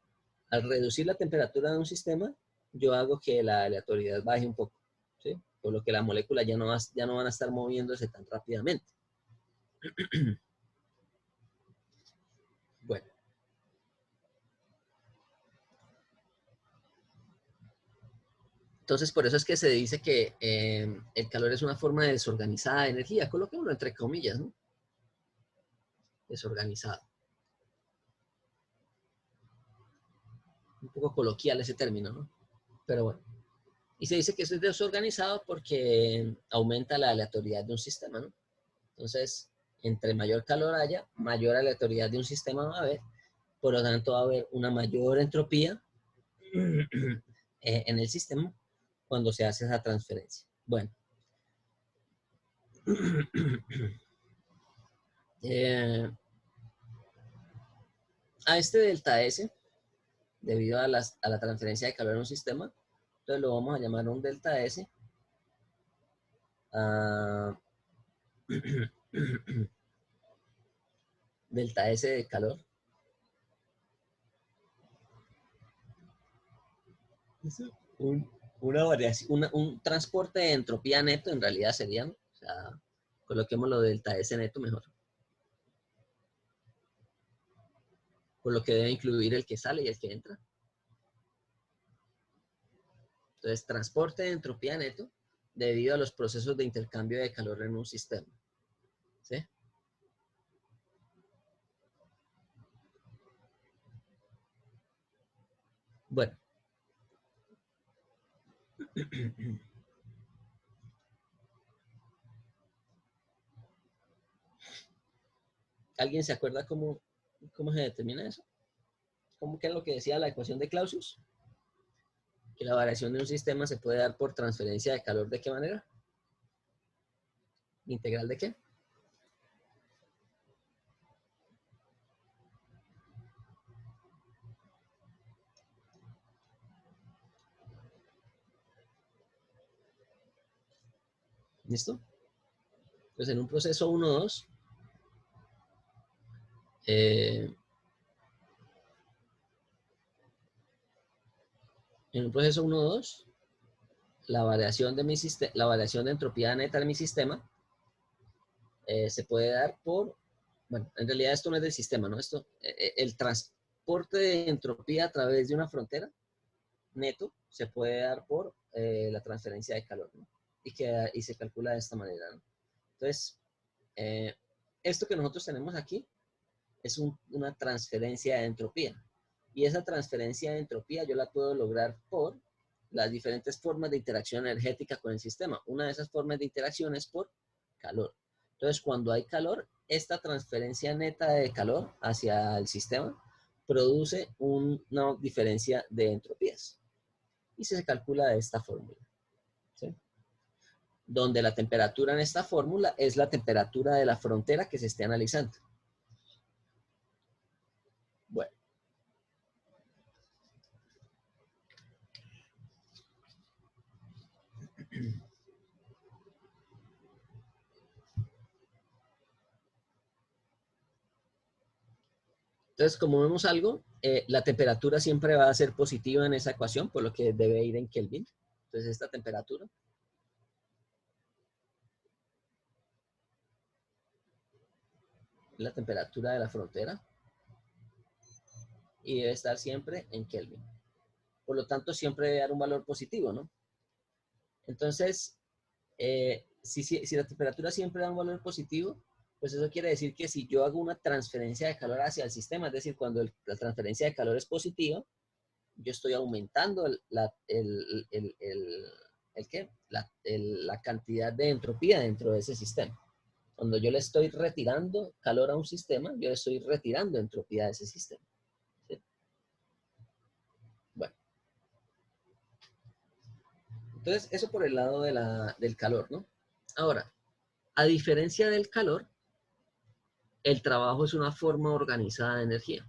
Al reducir la temperatura de un sistema, yo hago que la aleatoriedad baje un poco, ¿sí? Por lo que las moléculas ya no van a estar moviéndose tan rápidamente. Bueno. Entonces, por eso es que se dice que el calor es una forma de desorganizada energía. Coloquémoslo entre comillas, ¿no? Desorganizado. Un poco coloquial ese término, ¿no? Pero bueno. Y se dice que eso es desorganizado porque aumenta la aleatoriedad de un sistema, ¿no? Entonces, entre mayor calor haya, mayor aleatoriedad de un sistema va a haber. Por lo tanto, va a haber una mayor entropía en el sistema cuando se hace esa transferencia. Bueno. A este delta S, debido a la transferencia de calor en un sistema, entonces lo vamos a llamar un delta S. Delta S de calor. Una variación, un transporte de entropía neto en realidad sería, ¿no? O sea, coloquémoslo delta S neto mejor. Por lo que debe incluir el que sale y el que entra. Entonces, transporte de entropía neto debido a los procesos de intercambio de calor en un sistema. ¿Sí? Bueno. ¿Alguien se acuerda cómo se determina eso? ¿Cómo que es lo que decía la ecuación de Clausius? Que la variación de un sistema se puede dar por transferencia de calor. ¿De qué manera? ¿Integral de qué? ¿Listo? Entonces, en un proceso 1-2, la variación de entropía neta de mi sistema se puede dar por, bueno, en realidad esto no es del sistema, ¿no? El transporte de entropía a través de una frontera neto se puede dar por la transferencia de calor, ¿no? Y se calcula de esta manera, ¿no? Entonces, esto que nosotros tenemos aquí es una transferencia de entropía. Y esa transferencia de entropía yo la puedo lograr por las diferentes formas de interacción energética con el sistema. Una de esas formas de interacción es por calor. Entonces, cuando hay calor, esta transferencia neta de calor hacia el sistema produce una diferencia de entropías. Y se calcula de esta fórmula, ¿sí? Donde la temperatura en esta fórmula es la temperatura de la frontera que se esté analizando. Bueno. Entonces, como vemos algo, la temperatura siempre va a ser positiva en esa ecuación, por lo que debe ir en Kelvin. Entonces, esta temperatura es la temperatura de la frontera y debe estar siempre en Kelvin. Por lo tanto, siempre debe dar un valor positivo, ¿no? Entonces, Si la temperatura siempre da un valor positivo, pues eso quiere decir que si yo hago una transferencia de calor hacia el sistema, es decir, cuando la transferencia de calor es positiva, yo estoy aumentando ¿qué? La cantidad de entropía dentro de ese sistema. Cuando yo le estoy retirando calor a un sistema, yo le estoy retirando entropía a ese sistema. ¿Sí? Bueno. Entonces, eso por el lado del calor, ¿no? Ahora, a diferencia del calor, el trabajo es una forma organizada de energía.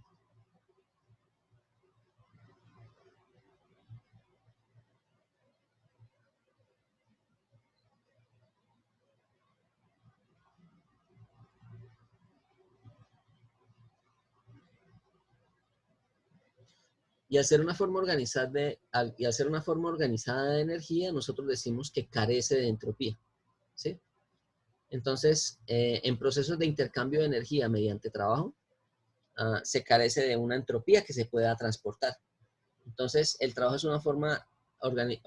Y al ser una forma organizada de energía, nosotros decimos que carece de entropía, ¿sí? Entonces, en procesos de intercambio de energía mediante trabajo, se carece de una entropía que se pueda transportar. Entonces, el trabajo es una forma organizada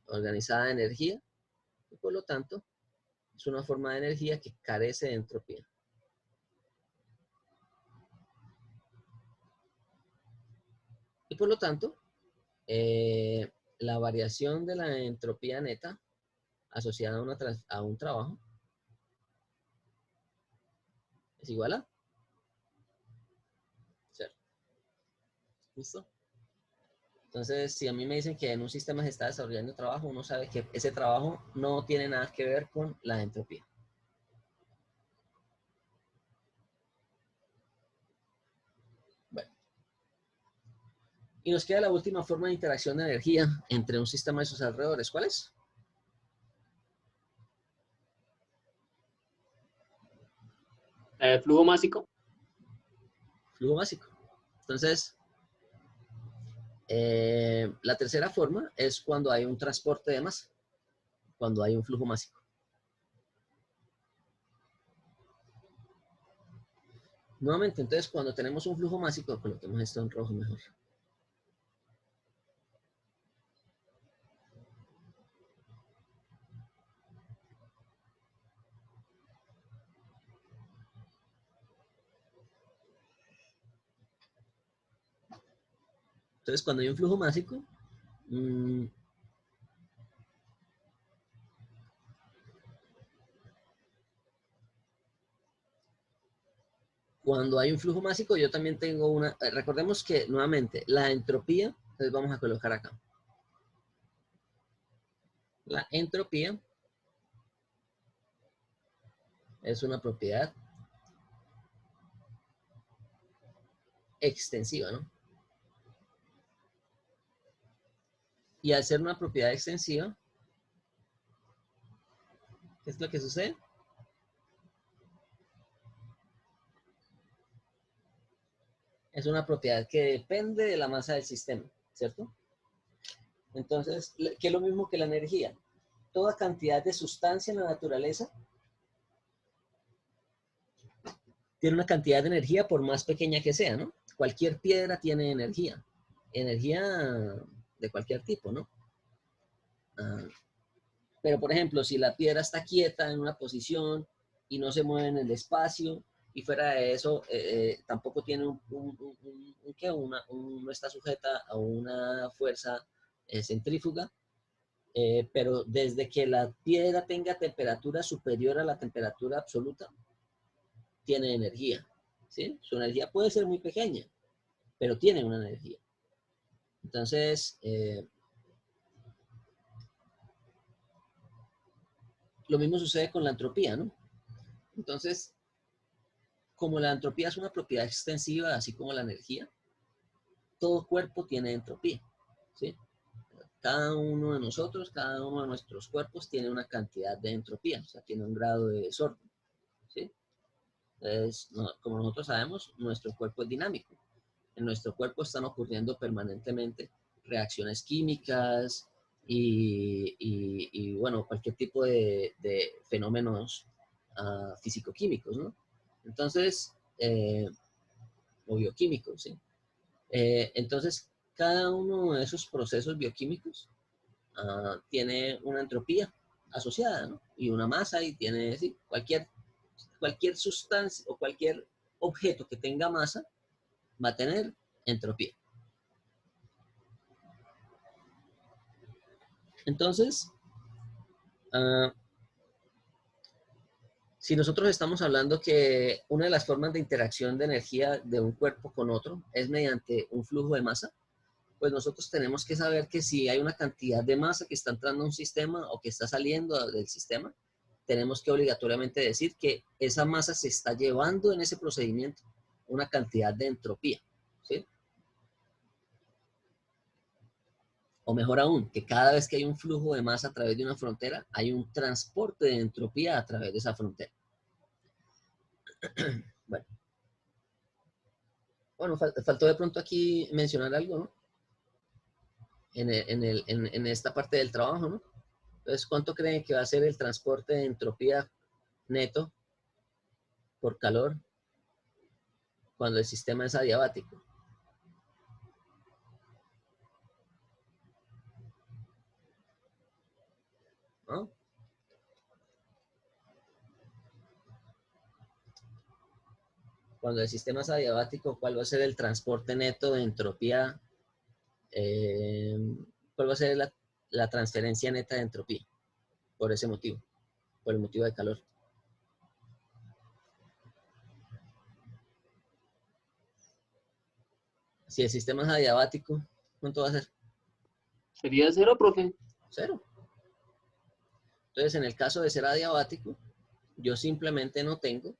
de energía y por lo tanto, es una forma de energía que carece de entropía. Y por lo tanto, la variación de la entropía neta asociada a un trabajo es igual a cero. ¿Listo? Entonces, si a mí me dicen que en un sistema se está desarrollando trabajo, uno sabe que ese trabajo no tiene nada que ver con la entropía. Bueno. Y nos queda la última forma de interacción de energía entre un sistema y sus alrededores. ¿Cuál es? Flujo másico. Flujo básico. Entonces, la tercera forma es cuando hay un transporte de masa, cuando hay un flujo másico. Nuevamente, entonces, cuando tenemos un flujo másico, coloquemos esto en rojo mejor. Entonces, cuando hay un flujo másico, cuando hay un flujo másico, yo también tengo una... recordemos que, nuevamente, la entropía, entonces vamos a colocar acá. La entropía es una propiedad extensiva, ¿no? Y al ser una propiedad extensiva, ¿qué es lo que sucede? Es una propiedad que depende de la masa del sistema, ¿cierto? Entonces, ¿qué es lo mismo que la energía? Toda cantidad de sustancia en la naturaleza tiene una cantidad de energía por más pequeña que sea, ¿no? Cualquier piedra tiene energía de cualquier tipo, ¿no? Pero, por ejemplo, si la piedra está quieta en una posición y no se mueve en el espacio, y fuera de eso, tampoco tiene no está sujeta a una fuerza centrífuga, pero desde que la piedra tenga temperatura superior a la temperatura absoluta, tiene energía, ¿sí? Su energía puede ser muy pequeña, pero tiene una energía. Entonces, lo mismo sucede con la entropía, ¿no? Entonces, como la entropía es una propiedad extensiva, así como la energía, todo cuerpo tiene entropía, ¿sí? Cada uno de nosotros, cada uno de nuestros cuerpos tiene una cantidad de entropía, o sea, tiene un grado de desorden, ¿sí? Entonces, como nosotros sabemos, nuestro cuerpo es dinámico. En nuestro cuerpo están ocurriendo permanentemente reacciones químicas y bueno, cualquier tipo de fenómenos físico-químicos, ¿no? Entonces, o bioquímicos, ¿sí? Entonces, cada uno de esos procesos bioquímicos tiene una entropía asociada, ¿no? Y una masa y tiene, sí, cualquier sustancia o cualquier objeto que tenga masa va a tener entropía. Entonces, si nosotros estamos hablando que una de las formas de interacción de energía de un cuerpo con otro es mediante un flujo de masa, pues nosotros tenemos que saber que si hay una cantidad de masa que está entrando a un sistema o que está saliendo del sistema, tenemos que obligatoriamente decir que esa masa se está llevando en ese procedimiento una cantidad de entropía, ¿sí? O mejor aún, que cada vez que hay un flujo de masa a través de una frontera, hay un transporte de entropía a través de esa frontera. Bueno, faltó de pronto aquí mencionar algo, ¿no? En esta parte del trabajo, ¿no? Entonces, ¿cuánto creen que va a ser el transporte de entropía neto por calor cuando el sistema es adiabático? ¿No? Cuando el sistema es adiabático, ¿cuál va a ser el transporte neto de entropía? ¿Cuál va a ser la transferencia neta de entropía? Por ese motivo, por el motivo de calor. Si el sistema es adiabático, ¿cuánto va a ser? Sería 0, profe. 0. Entonces, en el caso de ser adiabático, yo simplemente no tengo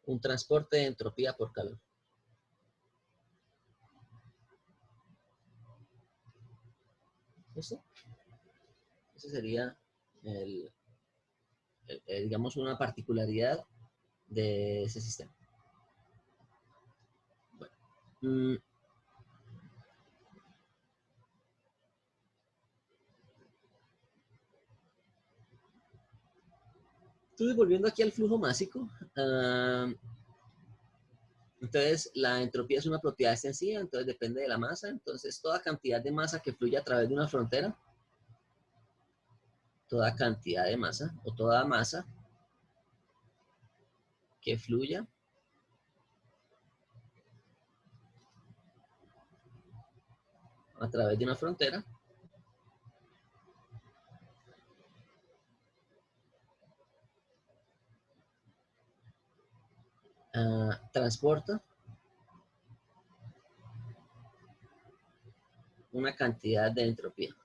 un transporte de entropía por calor. ¿Listo? Ese sería, digamos, una particularidad de ese sistema. Bueno, entonces, volviendo aquí al flujo másico, entonces la entropía es una propiedad extensiva, entonces depende de la masa. Entonces, toda cantidad de masa que fluye a través de una frontera, toda cantidad de masa o toda masa que fluya a través de una frontera transporta una cantidad de entropía.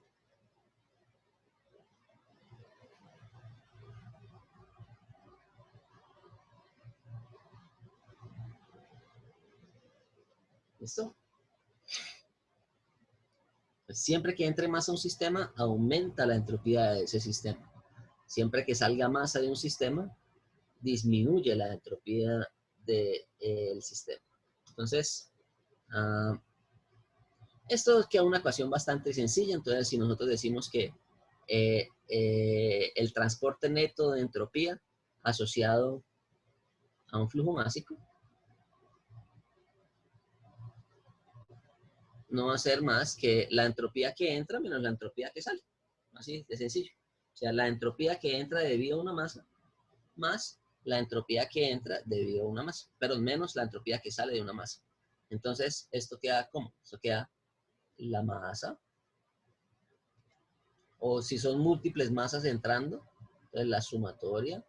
¿Listo? Pues siempre que entre masa a un sistema, aumenta la entropía de ese sistema. Siempre que salga masa de un sistema, disminuye la entropía del sistema. Entonces, esto queda una ecuación bastante sencilla. Entonces, si nosotros decimos que el transporte neto de entropía asociado a un flujo másico no va a ser más que la entropía que entra menos la entropía que sale. Así de sencillo. O sea, la entropía que entra debido a una masa más la entropía que entra debido a una masa, pero menos la entropía que sale de una masa. Entonces, ¿esto queda cómo? Esto queda la masa, o si son múltiples masas entrando, entonces la sumatoria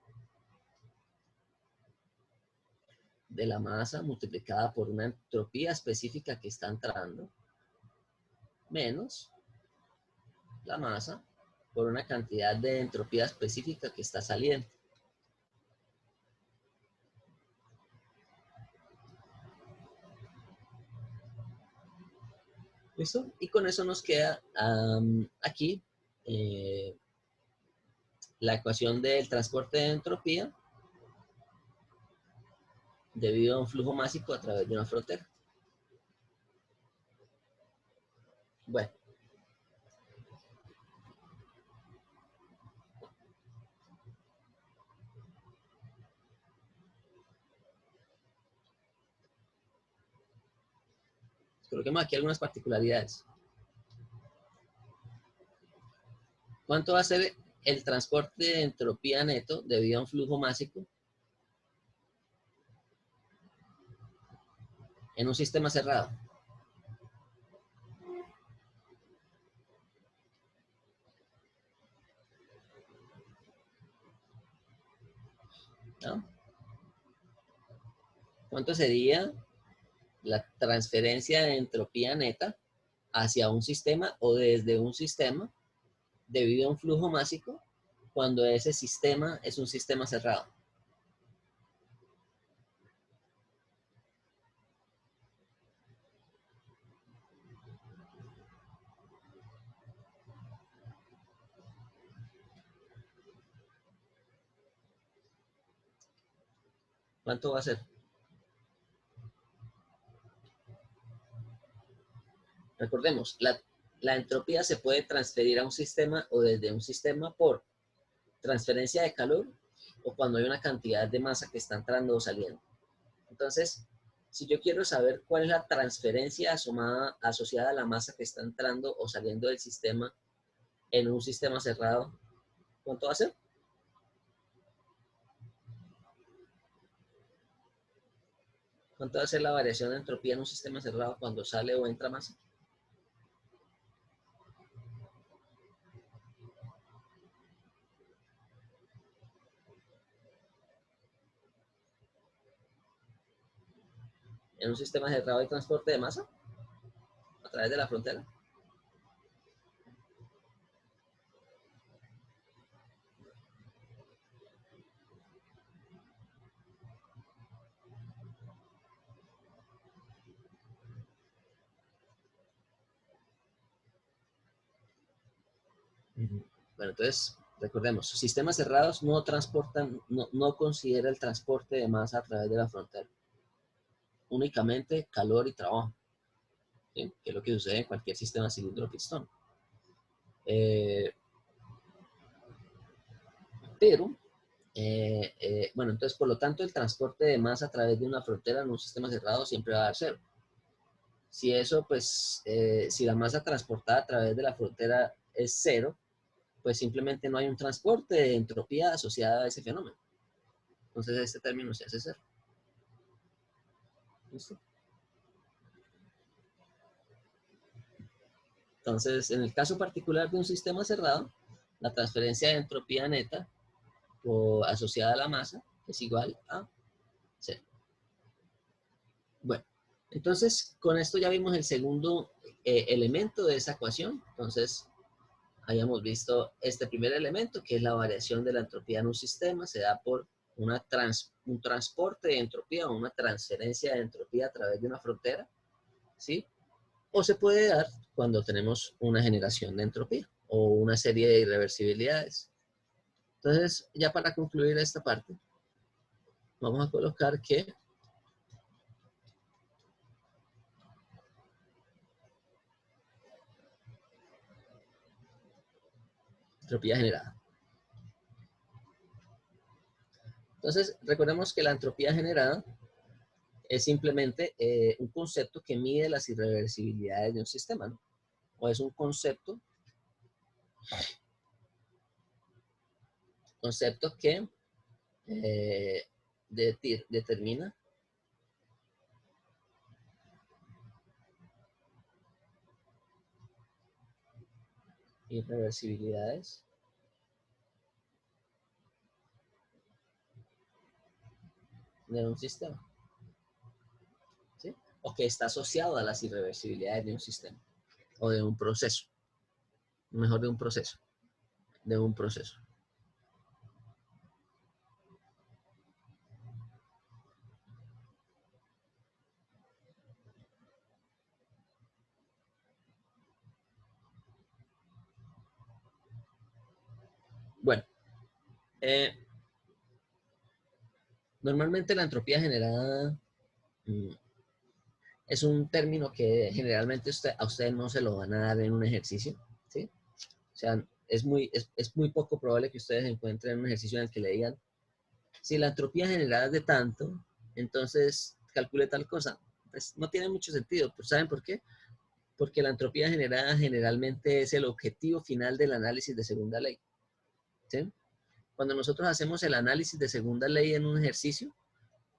de la masa multiplicada por una entropía específica que está entrando, menos la masa por una cantidad de entropía específica que está saliendo. ¿Listo? Y con eso nos queda aquí la ecuación del transporte de entropía debido a un flujo másico a través de una frontera. Bueno. Coloquemos aquí algunas particularidades. ¿Cuánto va a ser el transporte de entropía neto debido a un flujo másico en un sistema cerrado? ¿No? ¿Cuánto sería la transferencia de entropía neta hacia un sistema o desde un sistema debido a un flujo másico cuando ese sistema es un sistema cerrado? ¿Cuánto va a ser? Recordemos, la entropía se puede transferir a un sistema o desde un sistema por transferencia de calor o cuando hay una cantidad de masa que está entrando o saliendo. Entonces, si yo quiero saber cuál es la transferencia asociada a la masa que está entrando o saliendo del sistema en un sistema cerrado, ¿cuánto va a ser? ¿Cuánto va a ser la variación de entropía en un sistema cerrado cuando sale o entra masa? En un sistema cerrado hay transporte de masa a través de la frontera. Bueno, entonces, recordemos, sistemas cerrados no transportan, no considera el transporte de masa a través de la frontera. Únicamente calor y trabajo, ¿sí? Que es lo que sucede en cualquier sistema cilindro-pistón. Bueno, entonces, por lo tanto, el transporte de masa a través de una frontera en un sistema cerrado siempre va a dar cero. Si eso, pues, si la masa transportada a través de la frontera es cero, pues simplemente no hay un transporte de entropía asociada a ese fenómeno. Entonces, este término se hace cero. ¿Listo? Entonces, en el caso particular de un sistema cerrado, la transferencia de entropía neta asociada a la masa es igual a cero. Bueno, entonces con esto ya vimos el segundo elemento de esa ecuación. Entonces, habíamos visto este primer elemento, que es la variación de la entropía en un sistema, se da por un transporte de entropía o una transferencia de entropía a través de una frontera, ¿sí? O se puede dar cuando tenemos una generación de entropía o una serie de irreversibilidades. Entonces, ya para concluir esta parte, vamos a colocar que entropía generada. Entonces, recordemos que la entropía generada es simplemente un concepto que mide las irreversibilidades de un sistema, ¿no? O es un concepto que determina irreversibilidades de un sistema, ¿sí? O que está asociado a las irreversibilidades de un sistema o de un proceso, mejor de un proceso. Bueno, normalmente la entropía generada es un término que generalmente a ustedes no se lo van a dar en un ejercicio, ¿sí? O sea, es muy poco probable que ustedes encuentren un ejercicio en el que le digan, si la entropía generada es de tanto, entonces calcule tal cosa. Pues no tiene mucho sentido. Pues, ¿saben por qué? Porque la entropía generada generalmente es el objetivo final del análisis de segunda ley. ¿Sí? Cuando nosotros hacemos el análisis de segunda ley en un ejercicio,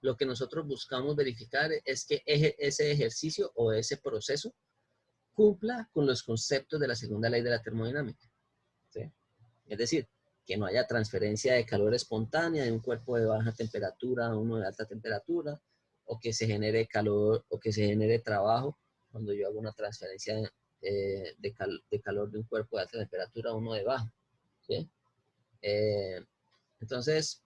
lo que nosotros buscamos verificar es que ese ejercicio o ese proceso cumpla con los conceptos de la segunda ley de la termodinámica. ¿Sí? Es decir, que no haya transferencia de calor espontánea de un cuerpo de baja temperatura a uno de alta temperatura, o que se genere calor, o que se genere trabajo cuando yo hago una transferencia de calor de un cuerpo de alta temperatura a uno de baja. ¿Sí? Entonces,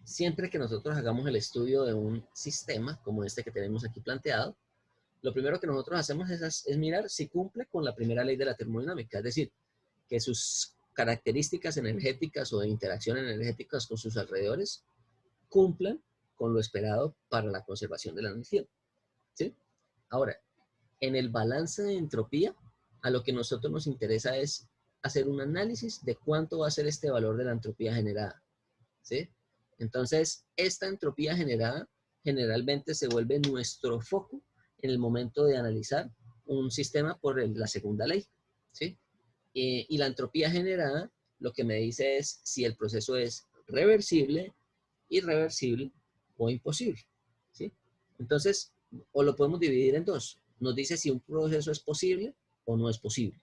siempre que nosotros hagamos el estudio de un sistema como este que tenemos aquí planteado, lo primero que nosotros hacemos es mirar si cumple con la primera ley de la termodinámica, es decir, que sus características energéticas o de interacción energéticas con sus alrededores cumplan con lo esperado para la conservación de la energía. ¿Sí? Ahora, en el balance de entropía, a lo que nosotros nos interesa es hacer un análisis de cuánto va a ser este valor de la entropía generada. ¿Sí? Entonces, esta entropía generada generalmente se vuelve nuestro foco en el momento de analizar un sistema por la segunda ley. ¿Sí? Y la entropía generada lo que me dice es si el proceso es reversible, irreversible o imposible. ¿Sí? Entonces, o lo podemos dividir en dos. Nos dice si un proceso es posible o no es posible.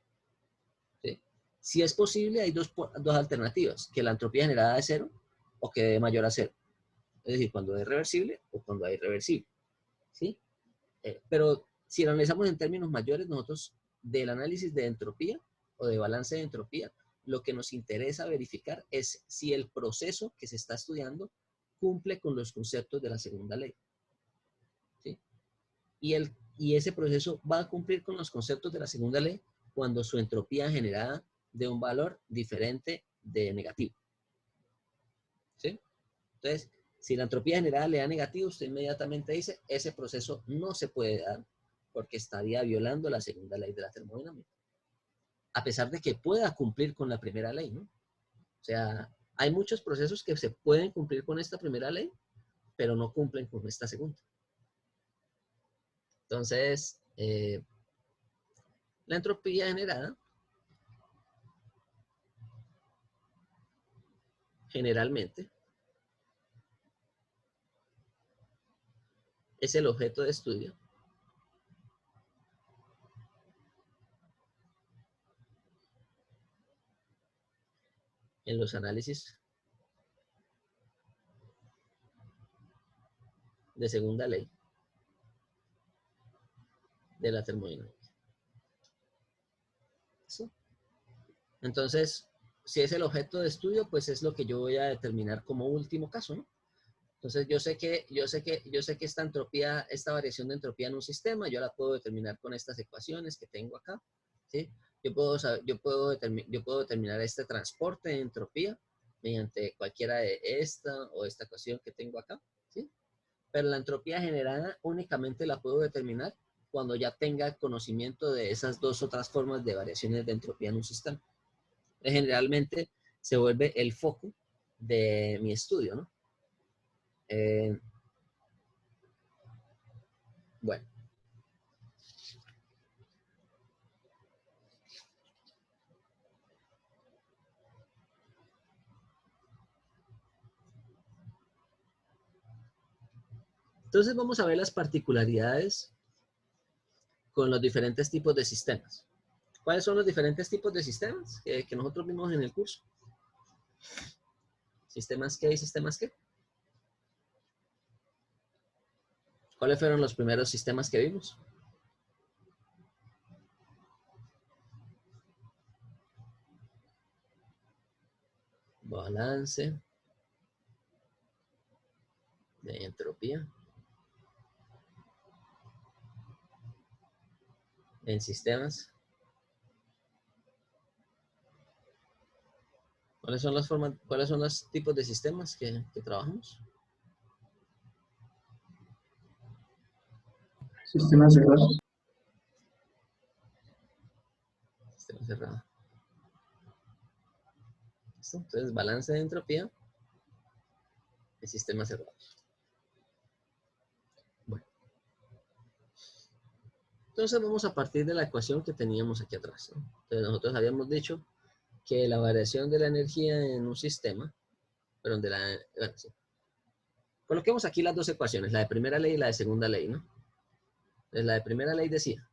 ¿Sí? Si es posible, hay dos alternativas, que la entropía generada es cero o que dé mayor a cero. Es decir, cuando es reversible o cuando hay irreversible. ¿Sí? Pero si lo analizamos en términos mayores, nosotros del análisis de entropía o de balance de entropía, lo que nos interesa verificar es si el proceso que se está estudiando cumple con los conceptos de la segunda ley. ¿Sí? Y ese proceso va a cumplir con los conceptos de la segunda ley cuando su entropía generada de un valor diferente de negativo. ¿Sí? Entonces, si la entropía generada le da negativo, usted inmediatamente dice, ese proceso no se puede dar porque estaría violando la segunda ley de la termodinámica. A pesar de que pueda cumplir con la primera ley, ¿no? O sea, hay muchos procesos que se pueden cumplir con esta primera ley, pero no cumplen con esta segunda. Entonces, la entropía generada generalmente es el objeto de estudio en los análisis de segunda ley de la termodinámica. ¿Sí? Entonces, si es el objeto de estudio, pues es lo que yo voy a determinar como último caso, ¿no? Entonces, yo sé que esta entropía, esta variación de entropía en un sistema, yo la puedo determinar con estas ecuaciones que tengo acá, ¿sí? Yo puedo determinar este transporte de entropía mediante cualquiera de esta o esta ecuación que tengo acá, ¿sí? Pero la entropía generada únicamente la puedo determinar cuando ya tenga conocimiento de esas dos otras formas de variaciones de entropía en un sistema. Generalmente se vuelve el foco de mi estudio, ¿no? Bueno. Entonces vamos a ver las particularidades con los diferentes tipos de sistemas. ¿Cuáles son los diferentes tipos de sistemas que nosotros vimos en el curso? ¿Sistemas qué y sistemas qué? ¿Cuáles fueron los primeros sistemas que vimos? Balance de entropía en sistemas. ¿Cuáles son los tipos de sistemas que trabajamos? Sistemas cerrados. Sistema cerrado. ¿Listo? Entonces, balance de entropía en sistemas cerrados. Bueno. Entonces vamos a partir de la ecuación que teníamos aquí atrás, ¿no? Entonces nosotros habíamos dicho que la variación de la energía en un sistema, perdón, bueno, sí. Coloquemos aquí las dos ecuaciones, la de primera ley y la de segunda ley, ¿no? Entonces la de primera ley decía,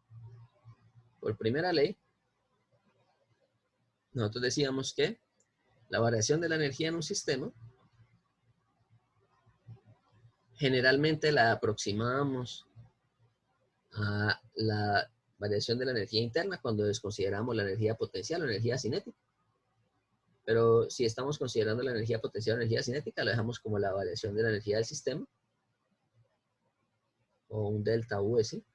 por primera ley, nosotros decíamos que la variación de la energía en un sistema, generalmente la aproximábamos a la variación de la energía interna cuando desconsideramos la energía potencial o energía cinética. Pero si estamos considerando la energía potencial o energía cinética, lo dejamos como la variación de la energía del sistema, o un delta U, ¿sí?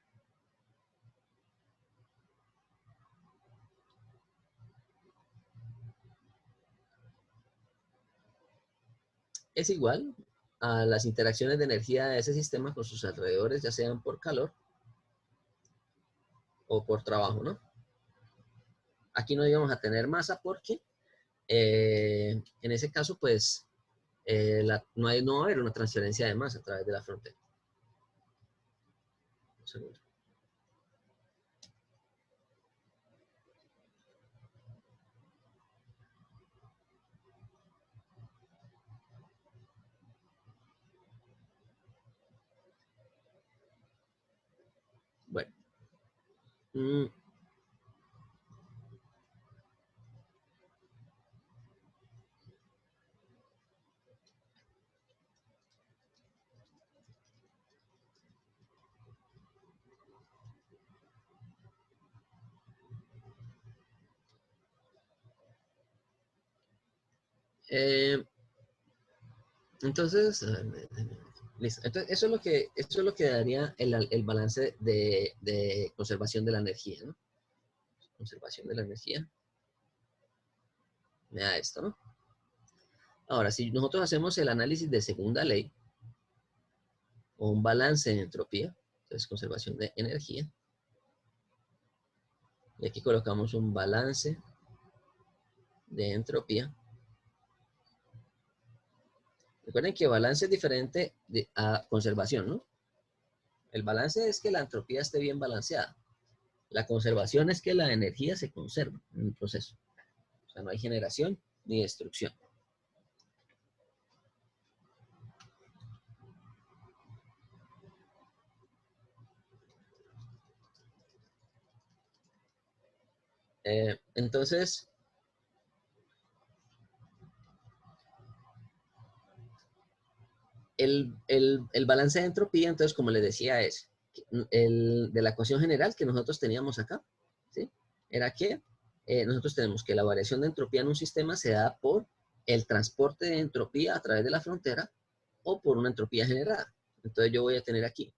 Es igual a las interacciones de energía de ese sistema con sus alrededores, ya sean por calor o por trabajo, ¿no? Aquí no íbamos a tener masa porque en ese caso, pues, no va a haber una transferencia de masa a través de la frontera. Un segundo. Bueno. Entonces, listo. Entonces, eso es lo que daría el balance de conservación de la energía, ¿no? Conservación de la energía. Me da esto, ¿no? Ahora, si nosotros hacemos el análisis de segunda ley, o un balance de entropía, entonces conservación de energía, y aquí colocamos un balance de entropía. Recuerden que balance es diferente a conservación, ¿no? El balance es que la entropía esté bien balanceada. La conservación es que la energía se conserva en el proceso. O sea, no hay generación ni destrucción. Entonces, el balance de entropía, entonces, como les decía, es de la ecuación general que nosotros teníamos acá, ¿sí? Era que nosotros tenemos que la variación de entropía en un sistema se da por el transporte de entropía a través de la frontera o por una entropía generada. Entonces yo voy a tener aquí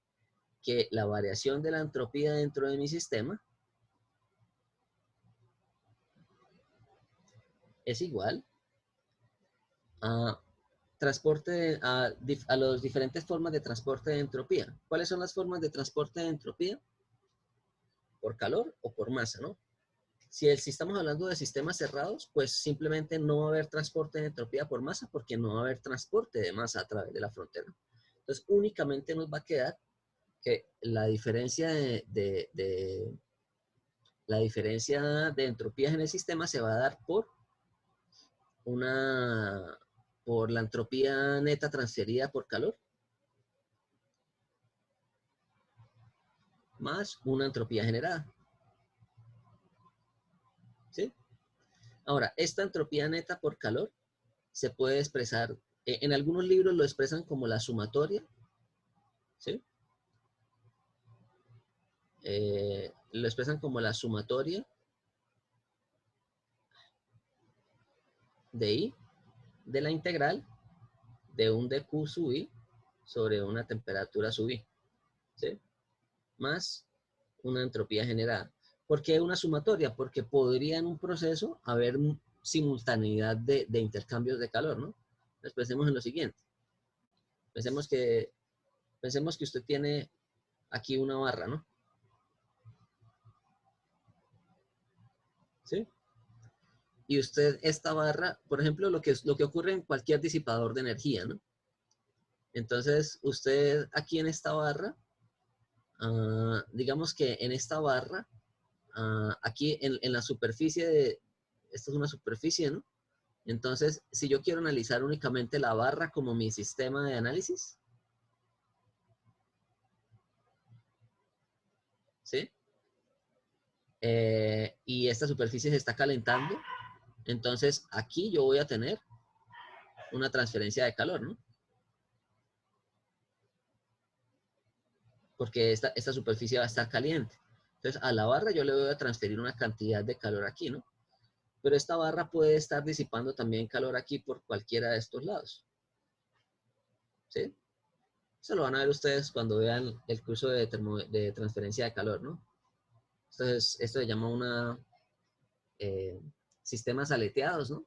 que la variación de la entropía dentro de mi sistema es igual a transporte, a las diferentes formas de transporte de entropía. ¿Cuáles son las formas de transporte de entropía? Por calor o por masa, ¿no? Si estamos hablando de sistemas cerrados, pues simplemente no va a haber transporte de entropía por masa porque no va a haber transporte de masa a través de la frontera. Entonces, únicamente nos va a quedar que la diferencia la diferencia de entropías en el sistema se va a dar por la entropía neta transferida por calor más una entropía generada. ¿Sí? Ahora, esta entropía neta por calor se puede expresar, en algunos libros lo expresan como la sumatoria, ¿sí? Lo expresan como la sumatoria de I de la integral de un dq sub I sobre una temperatura sub I, ¿sí? Más una entropía generada. ¿Por qué una sumatoria? Porque podría en un proceso haber simultaneidad de intercambios de calor, ¿no? Entonces pensemos en lo siguiente. Pensemos que usted tiene aquí una barra, ¿no? ¿Sí? Y usted esta barra, por ejemplo, lo que ocurre en cualquier disipador de energía, ¿no? Entonces, usted aquí en esta barra, digamos que en esta barra, aquí en la superficie de, esta es una superficie, ¿no? Entonces, si yo quiero analizar únicamente la barra como mi sistema de análisis, ¿sí? Y esta superficie se está calentando, entonces aquí yo voy a tener una transferencia de calor, ¿no? Porque esta superficie va a estar caliente. Entonces, a la barra yo le voy a transferir una cantidad de calor aquí, ¿no? Pero esta barra puede estar disipando también calor aquí por cualquiera de estos lados. ¿Sí? Eso lo van a ver ustedes cuando vean el curso de transferencia de calor, ¿no? Entonces, esto se llama sistemas aleteados, ¿no?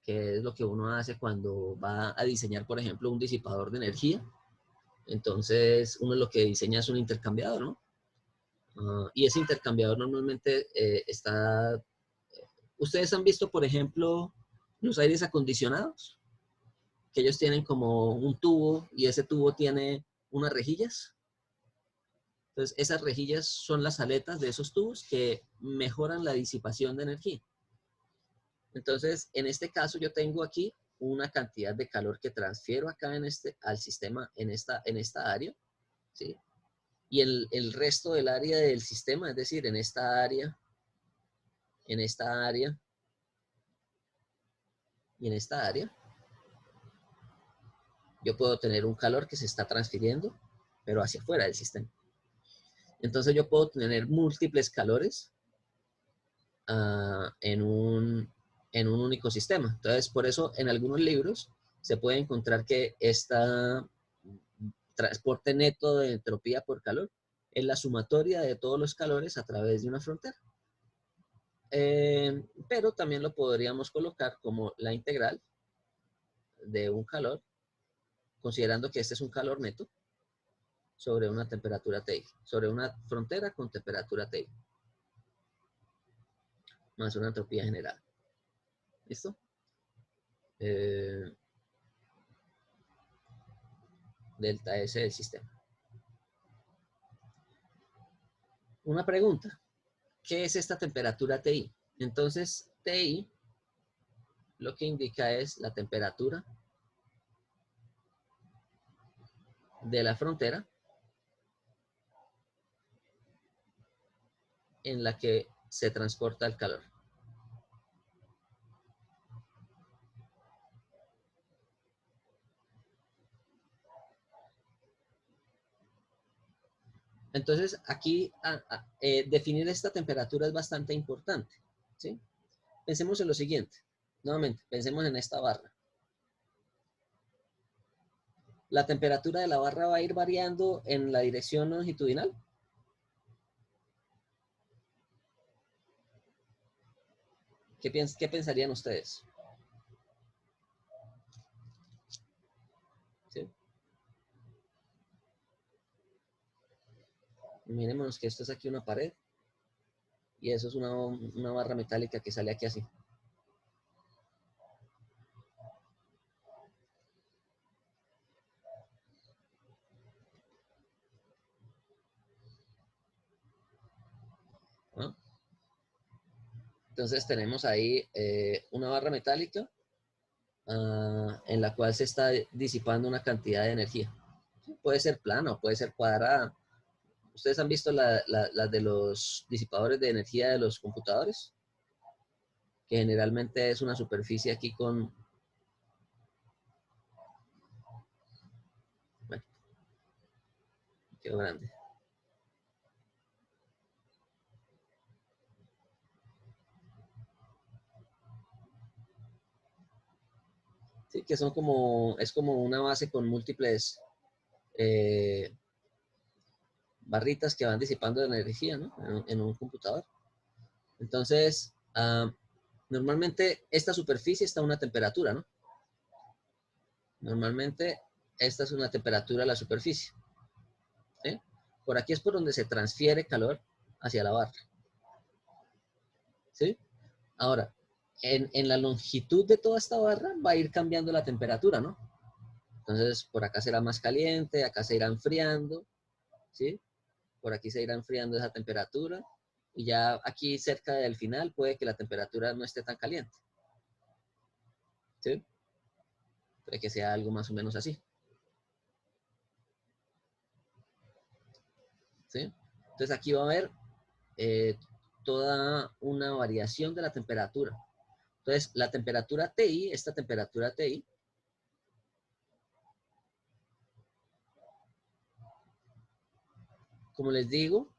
Que es lo que uno hace cuando va a diseñar, por ejemplo, un disipador de energía. Entonces, uno lo que diseña es un intercambiador, ¿no? Y ese intercambiador normalmente está... Ustedes han visto, por ejemplo, los aires acondicionados, que ellos tienen como un tubo y ese tubo tiene unas rejillas. Entonces, esas rejillas son las aletas de esos tubos que mejoran la disipación de energía. Entonces, en este caso yo tengo aquí una cantidad de calor que transfiero acá al sistema en esta área, ¿sí? Y el resto del área del sistema, es decir, en esta área y en esta área, yo puedo tener un calor que se está transfiriendo, pero hacia afuera del sistema. Entonces yo puedo tener múltiples calores en un único sistema. Entonces, por eso en algunos libros se puede encontrar que esta transporte neto de entropía por calor es la sumatoria de todos los calores a través de una frontera. Pero también lo podríamos colocar como la integral de un calor, considerando que este es un calor neto, sobre una temperatura Ti, sobre una frontera con temperatura Ti, más una entropía general. ¿Listo? Delta S del sistema. Una pregunta. ¿Qué es esta temperatura Ti? Entonces, Ti lo que indica es la temperatura de la frontera en la que se transporta el calor. Entonces, aquí definir esta temperatura es bastante importante, ¿sí? Pensemos en lo siguiente. Nuevamente, pensemos en esta barra. ¿La temperatura de la barra va a ir variando en la dirección longitudinal? ¿Qué pensarían ustedes? ¿Sí? Imaginémonos que esto es aquí una pared y eso es una barra metálica que sale aquí así. ¿No? Entonces tenemos ahí una barra metálica en la cual se está disipando una cantidad de energía. Puede ser plana o puede ser cuadrada. ¿Ustedes han visto las de los disipadores de energía de los computadores? Que generalmente es una superficie aquí con... Bueno, quedó grande. Sí, que son como... Es como una base con múltiples barritas que van disipando energía, ¿no? En un computador. Entonces, normalmente esta superficie está a una temperatura, ¿no? Normalmente esta es una temperatura a la superficie. ¿Sí? Por aquí es por donde se transfiere calor hacia la barra. ¿Sí? Ahora, en la longitud de toda esta barra va a ir cambiando la temperatura, ¿no? Entonces, por acá será más caliente, acá se irá enfriando, ¿sí? por aquí se irá enfriando esa temperatura, y ya aquí cerca del final puede que la temperatura no esté tan caliente. ¿Sí? Puede que sea algo más o menos así. ¿Sí? Entonces aquí va a haber toda una variación de la temperatura. Entonces la temperatura TI, esta temperatura TI, como les digo,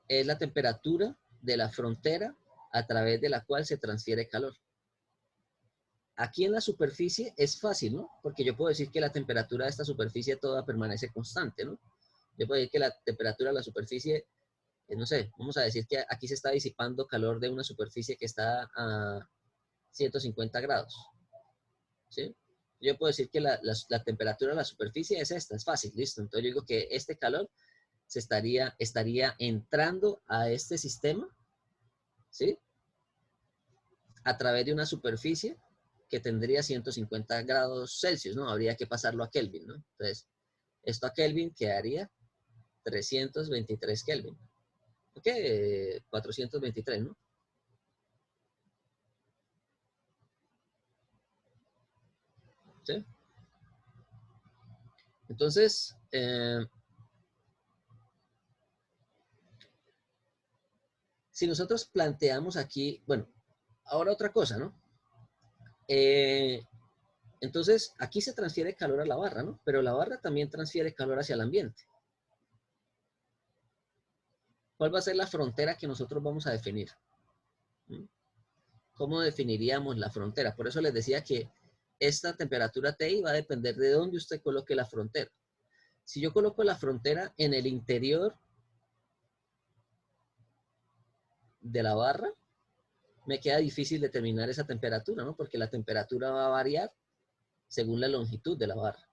es la temperatura de la frontera a través de la cual se transfiere calor. Aquí en la superficie es fácil, ¿no? Porque yo puedo decir que la temperatura de esta superficie toda permanece constante, ¿no? Yo puedo decir que la temperatura de la superficie, no sé, vamos a decir que aquí se está disipando calor de una superficie que está a 150 grados, ¿sí? Yo puedo decir que la temperatura de la superficie es esta, es fácil, listo. Entonces yo digo que este calor estaría entrando a este sistema, ¿sí? A través de una superficie que tendría 150 grados Celsius, ¿no? Habría que pasarlo a Kelvin, ¿no? Entonces, esto a Kelvin quedaría 323 Kelvin. ¿Ok? 423, ¿no? ¿Sí? Entonces, si nosotros planteamos aquí, bueno, ahora otra cosa, ¿no? Entonces, aquí se transfiere calor a la barra, ¿no? Pero la barra también transfiere calor hacia el ambiente. ¿Cuál va a ser la frontera que nosotros vamos a definir? ¿Cómo definiríamos la frontera? Por eso les decía que esta temperatura TI va a depender de dónde usted coloque la frontera. Si yo coloco la frontera en el interior de la barra, me queda difícil determinar esa temperatura, ¿no? Porque la temperatura va a variar según la longitud de la barra.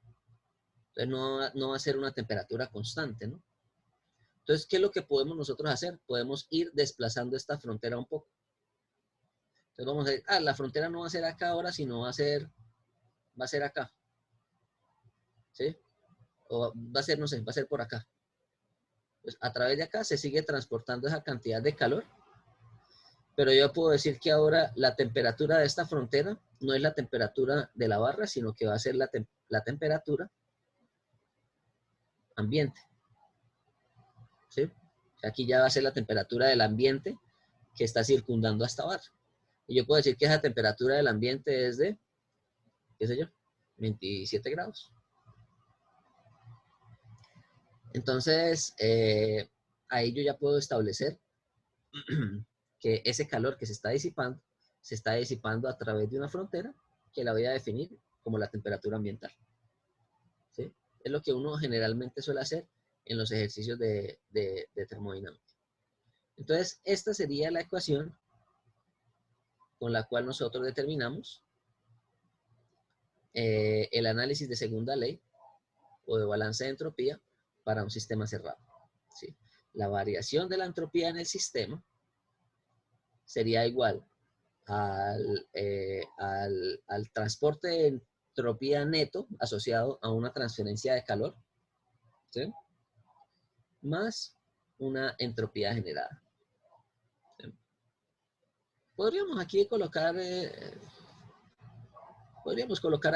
Entonces no va a ser una temperatura constante, ¿no? Entonces, ¿qué es lo que podemos nosotros hacer? Podemos ir desplazando esta frontera un poco. Entonces vamos a decir, la frontera no va a ser acá ahora, sino va a ser acá. ¿Sí? O va a ser, no sé, va a ser por acá. Pues a través de acá se sigue transportando esa cantidad de calor, pero yo puedo decir que ahora la temperatura de esta frontera no es la temperatura de la barra, sino que va a ser la temperatura ambiente. ¿Sí? Aquí ya va a ser la temperatura del ambiente que está circundando a esta barra. Y yo puedo decir que esa temperatura del ambiente es de, qué sé yo, 27 grados. Entonces, ahí yo ya puedo establecer que ese calor que se está disipando a través de una frontera que la voy a definir como la temperatura ambiental. ¿Sí? Es lo que uno generalmente suele hacer en los ejercicios de termodinámica. Entonces, esta sería la ecuación con la cual nosotros determinamos el análisis de segunda ley o de balance de entropía para un sistema cerrado. ¿Sí? La variación de la entropía en el sistema sería igual al transporte de entropía neto asociado a una transferencia de calor, ¿sí? Más una entropía generada. ¿Sí? Podríamos aquí colocar,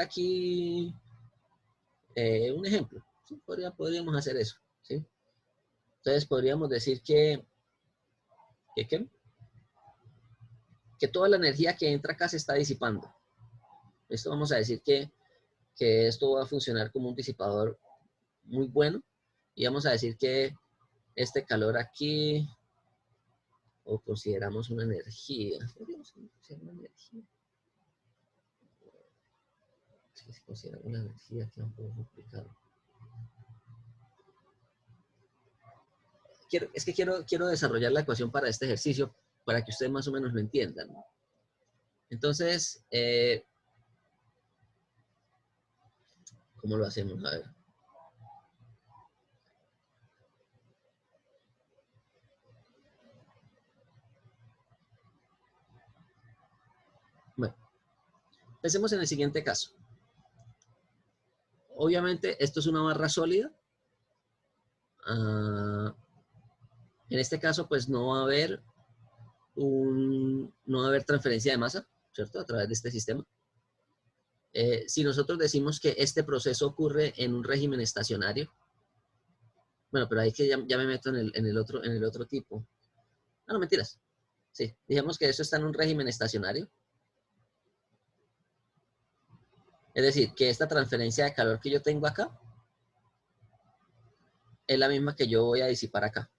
aquí un ejemplo. ¿Sí? Podríamos hacer eso. ¿Sí? Entonces podríamos decir que toda la energía que entra acá se está disipando. Esto vamos a decir que esto va a funcionar como un disipador muy bueno. Y vamos a decir que este calor aquí, o consideramos una energía. ¿Podríamos considerar una energía? Es que si consideramos una energía queda un poco complicado. Quiero desarrollar la ecuación para este ejercicio para que ustedes más o menos lo entiendan, ¿no? Entonces, ¿cómo lo hacemos? A ver. Bueno, pensemos en el siguiente caso. Obviamente, esto es una barra sólida. En este caso, pues no va a haber no va a haber transferencia de masa, ¿cierto? A través de este sistema. Si nosotros decimos que este proceso ocurre en un régimen estacionario, bueno, pero ahí que ya me meto en el otro tipo. Ah, no, mentiras. Sí, digamos que eso está en un régimen estacionario. Es decir, que esta transferencia de calor que yo tengo acá es la misma que yo voy a disipar acá.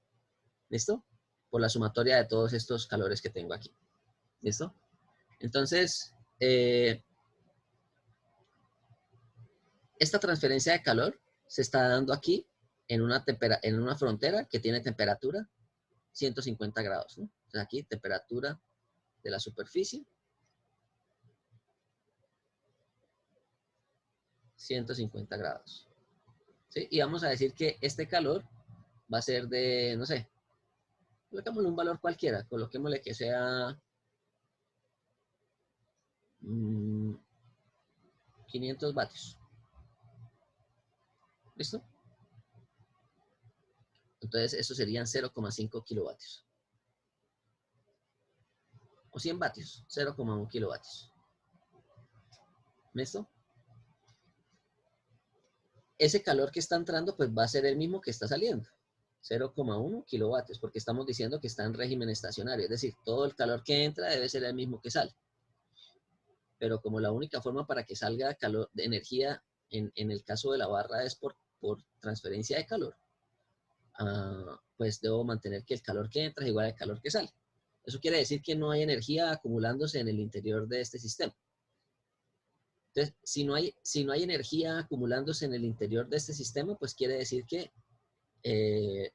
¿Listo? Por la sumatoria de todos estos calores que tengo aquí. ¿Listo? Entonces, esta transferencia de calor se está dando aquí en una frontera que tiene temperatura 150 grados, ¿no? Entonces aquí temperatura de la superficie 150 grados. ¿Sí? Y vamos a decir que este calor va a ser de, no sé, coloquémosle un valor cualquiera, coloquémosle que sea 500 vatios. ¿Listo? Entonces, eso serían 0,5 kilovatios. O 100 vatios, 0,1 kilovatios. ¿Listo? Ese calor que está entrando, pues va a ser el mismo que está saliendo. 0,1 kilovatios, porque estamos diciendo que está en régimen estacionario. Es decir, todo el calor que entra debe ser el mismo que sale. Pero como la única forma para que salga calor de energía en el caso de la barra es por transferencia de calor, pues debo mantener que el calor que entra es igual al calor que sale. Eso quiere decir que no hay energía acumulándose en el interior de este sistema. Entonces, si no hay energía acumulándose en el interior de este sistema, pues quiere decir que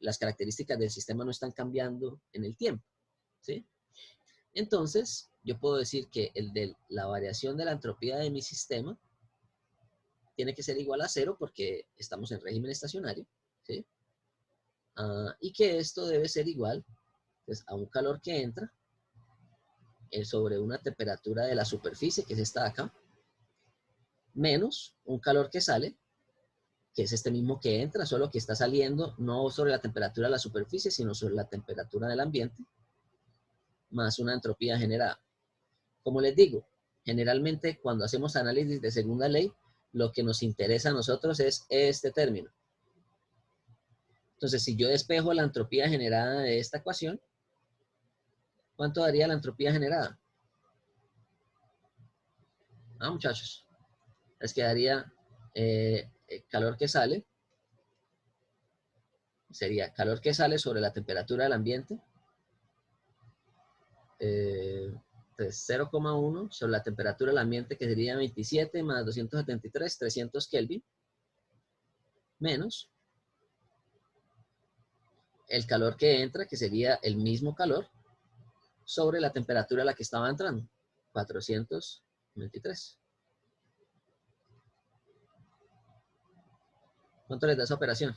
las características del sistema no están cambiando en el tiempo, ¿sí? Entonces, yo puedo decir que la variación de la entropía de mi sistema tiene que ser igual a 0 porque estamos en régimen estacionario, ¿sí? Y que esto debe ser igual, pues, a un calor que entra sobre una temperatura de la superficie, que es esta de acá, menos un calor que sale, que es este mismo que entra, solo que está saliendo no sobre la temperatura de la superficie, sino sobre la temperatura del ambiente, más una entropía generada. Como les digo, generalmente cuando hacemos análisis de segunda ley, lo que nos interesa a nosotros es este término. Entonces, si yo despejo la entropía generada de esta ecuación, ¿cuánto daría la entropía generada? Muchachos, les quedaría calor que sale, sería calor que sale sobre la temperatura del ambiente, 0,1 sobre la temperatura del ambiente, que sería 27 más 273, 300 Kelvin, menos el calor que entra, que sería el mismo calor, sobre la temperatura a la que estaba entrando, 423. ¿Cuánto les da esa operación?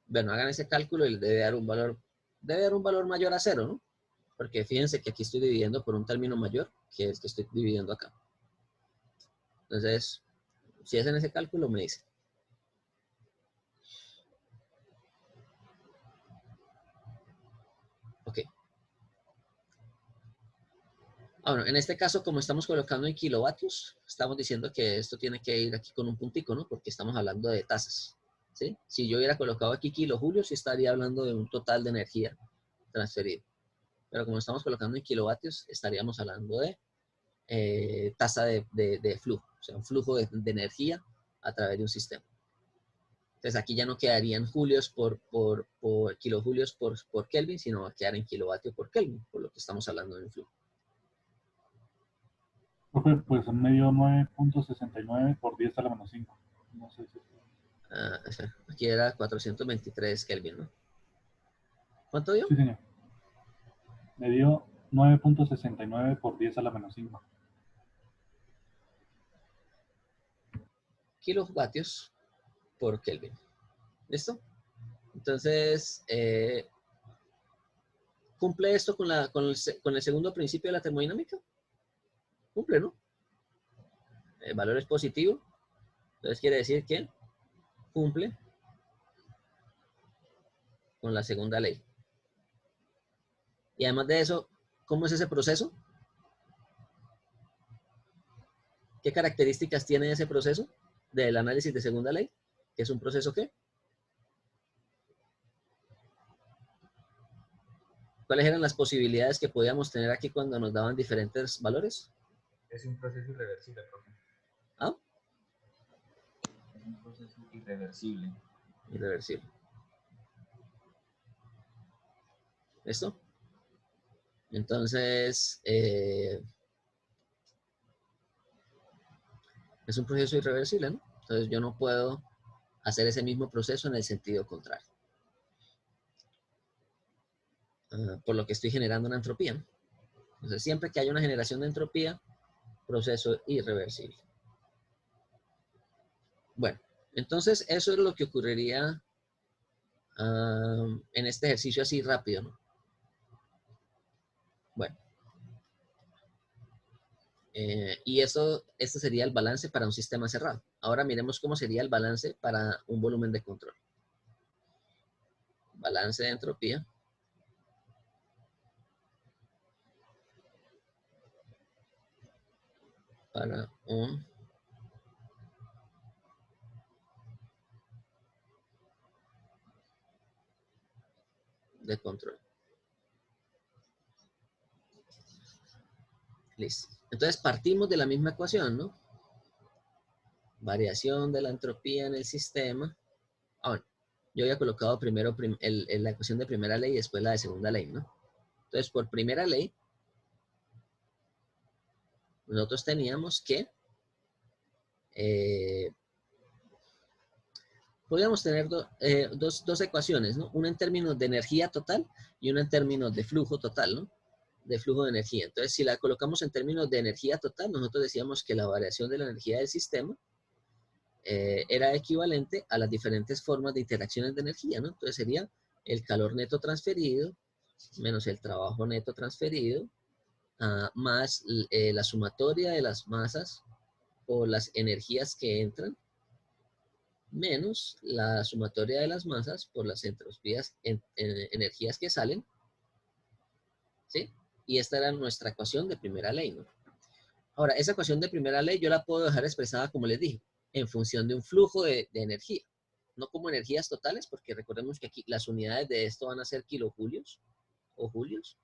Bueno, hagan ese cálculo y debe dar un valor mayor a 0, ¿no? Porque fíjense que aquí estoy dividiendo por un término mayor que el que estoy dividiendo acá. Entonces, si hacen ese cálculo, me dicen. Ok. Bueno, en este caso, como estamos colocando en kilovatios, estamos diciendo que esto tiene que ir aquí con un puntico, ¿no? Porque estamos hablando de tasas, ¿sí? Si yo hubiera colocado aquí kilojulios, sí estaría hablando de un total de energía transferida. Pero como estamos colocando en kilovatios, estaríamos hablando de tasa de flujo, o sea, un flujo de energía a través de un sistema. Entonces aquí ya no quedarían julios por kilojulios por Kelvin, sino va a quedar en kilovatios por Kelvin, por lo que estamos hablando de un flujo. Profe, pues me dio 9.69 por 10 a la menos 5. No sé si... Aquí era 423 Kelvin, ¿no? ¿Cuánto dio? Sí, señor. Me dio 9.69 por 10 a la menos 5. Kilovatios por Kelvin. ¿Listo? Entonces, ¿cumple esto con el segundo principio de la termodinámica? Cumple, ¿no? El valor es positivo. Entonces quiere decir que cumple con la segunda ley. Y además de eso, ¿cómo es ese proceso? ¿Qué características tiene ese proceso del análisis de segunda ley? ¿Que es un proceso qué? ¿Cuáles eran las posibilidades que podíamos tener aquí cuando nos daban diferentes valores? Es un proceso irreversible, profe. ¿Ah? Es un proceso irreversible. Irreversible. ¿Listo? Entonces, es un proceso irreversible, ¿no? Entonces yo no puedo hacer ese mismo proceso en el sentido contrario. Por lo que estoy generando una entropía, ¿no? Entonces siempre que haya una generación de entropía, proceso irreversible. Bueno, entonces eso es lo que ocurriría en este ejercicio así rápido, ¿no? Bueno. Y este sería el balance para un sistema cerrado. Ahora miremos cómo sería el balance para un volumen de control. Balance de entropía. Para un de control. Listo. Entonces partimos de la misma ecuación, ¿no? Variación de la entropía en el sistema. Bueno, yo había colocado primero la ecuación de primera ley y después la de segunda ley, ¿no? Entonces, por primera ley, nosotros teníamos que podríamos tener dos ecuaciones, ¿no? Una en términos de energía total y una en términos de flujo total, ¿no? De flujo de energía. Entonces, si la colocamos en términos de energía total, nosotros decíamos que la variación de la energía del sistema era equivalente a las diferentes formas de interacciones de energía, ¿no? Entonces sería el calor neto transferido menos el trabajo neto transferido más la sumatoria de las masas o las energías que entran menos la sumatoria de las masas por las entropías energías que salen, ¿sí? Y esta era nuestra ecuación de primera ley, ¿no? Ahora, esa ecuación de primera ley yo la puedo dejar expresada, como les dije, en función de un flujo de energía, no como energías totales, porque recordemos que aquí las unidades de esto van a ser kilojulios o julios.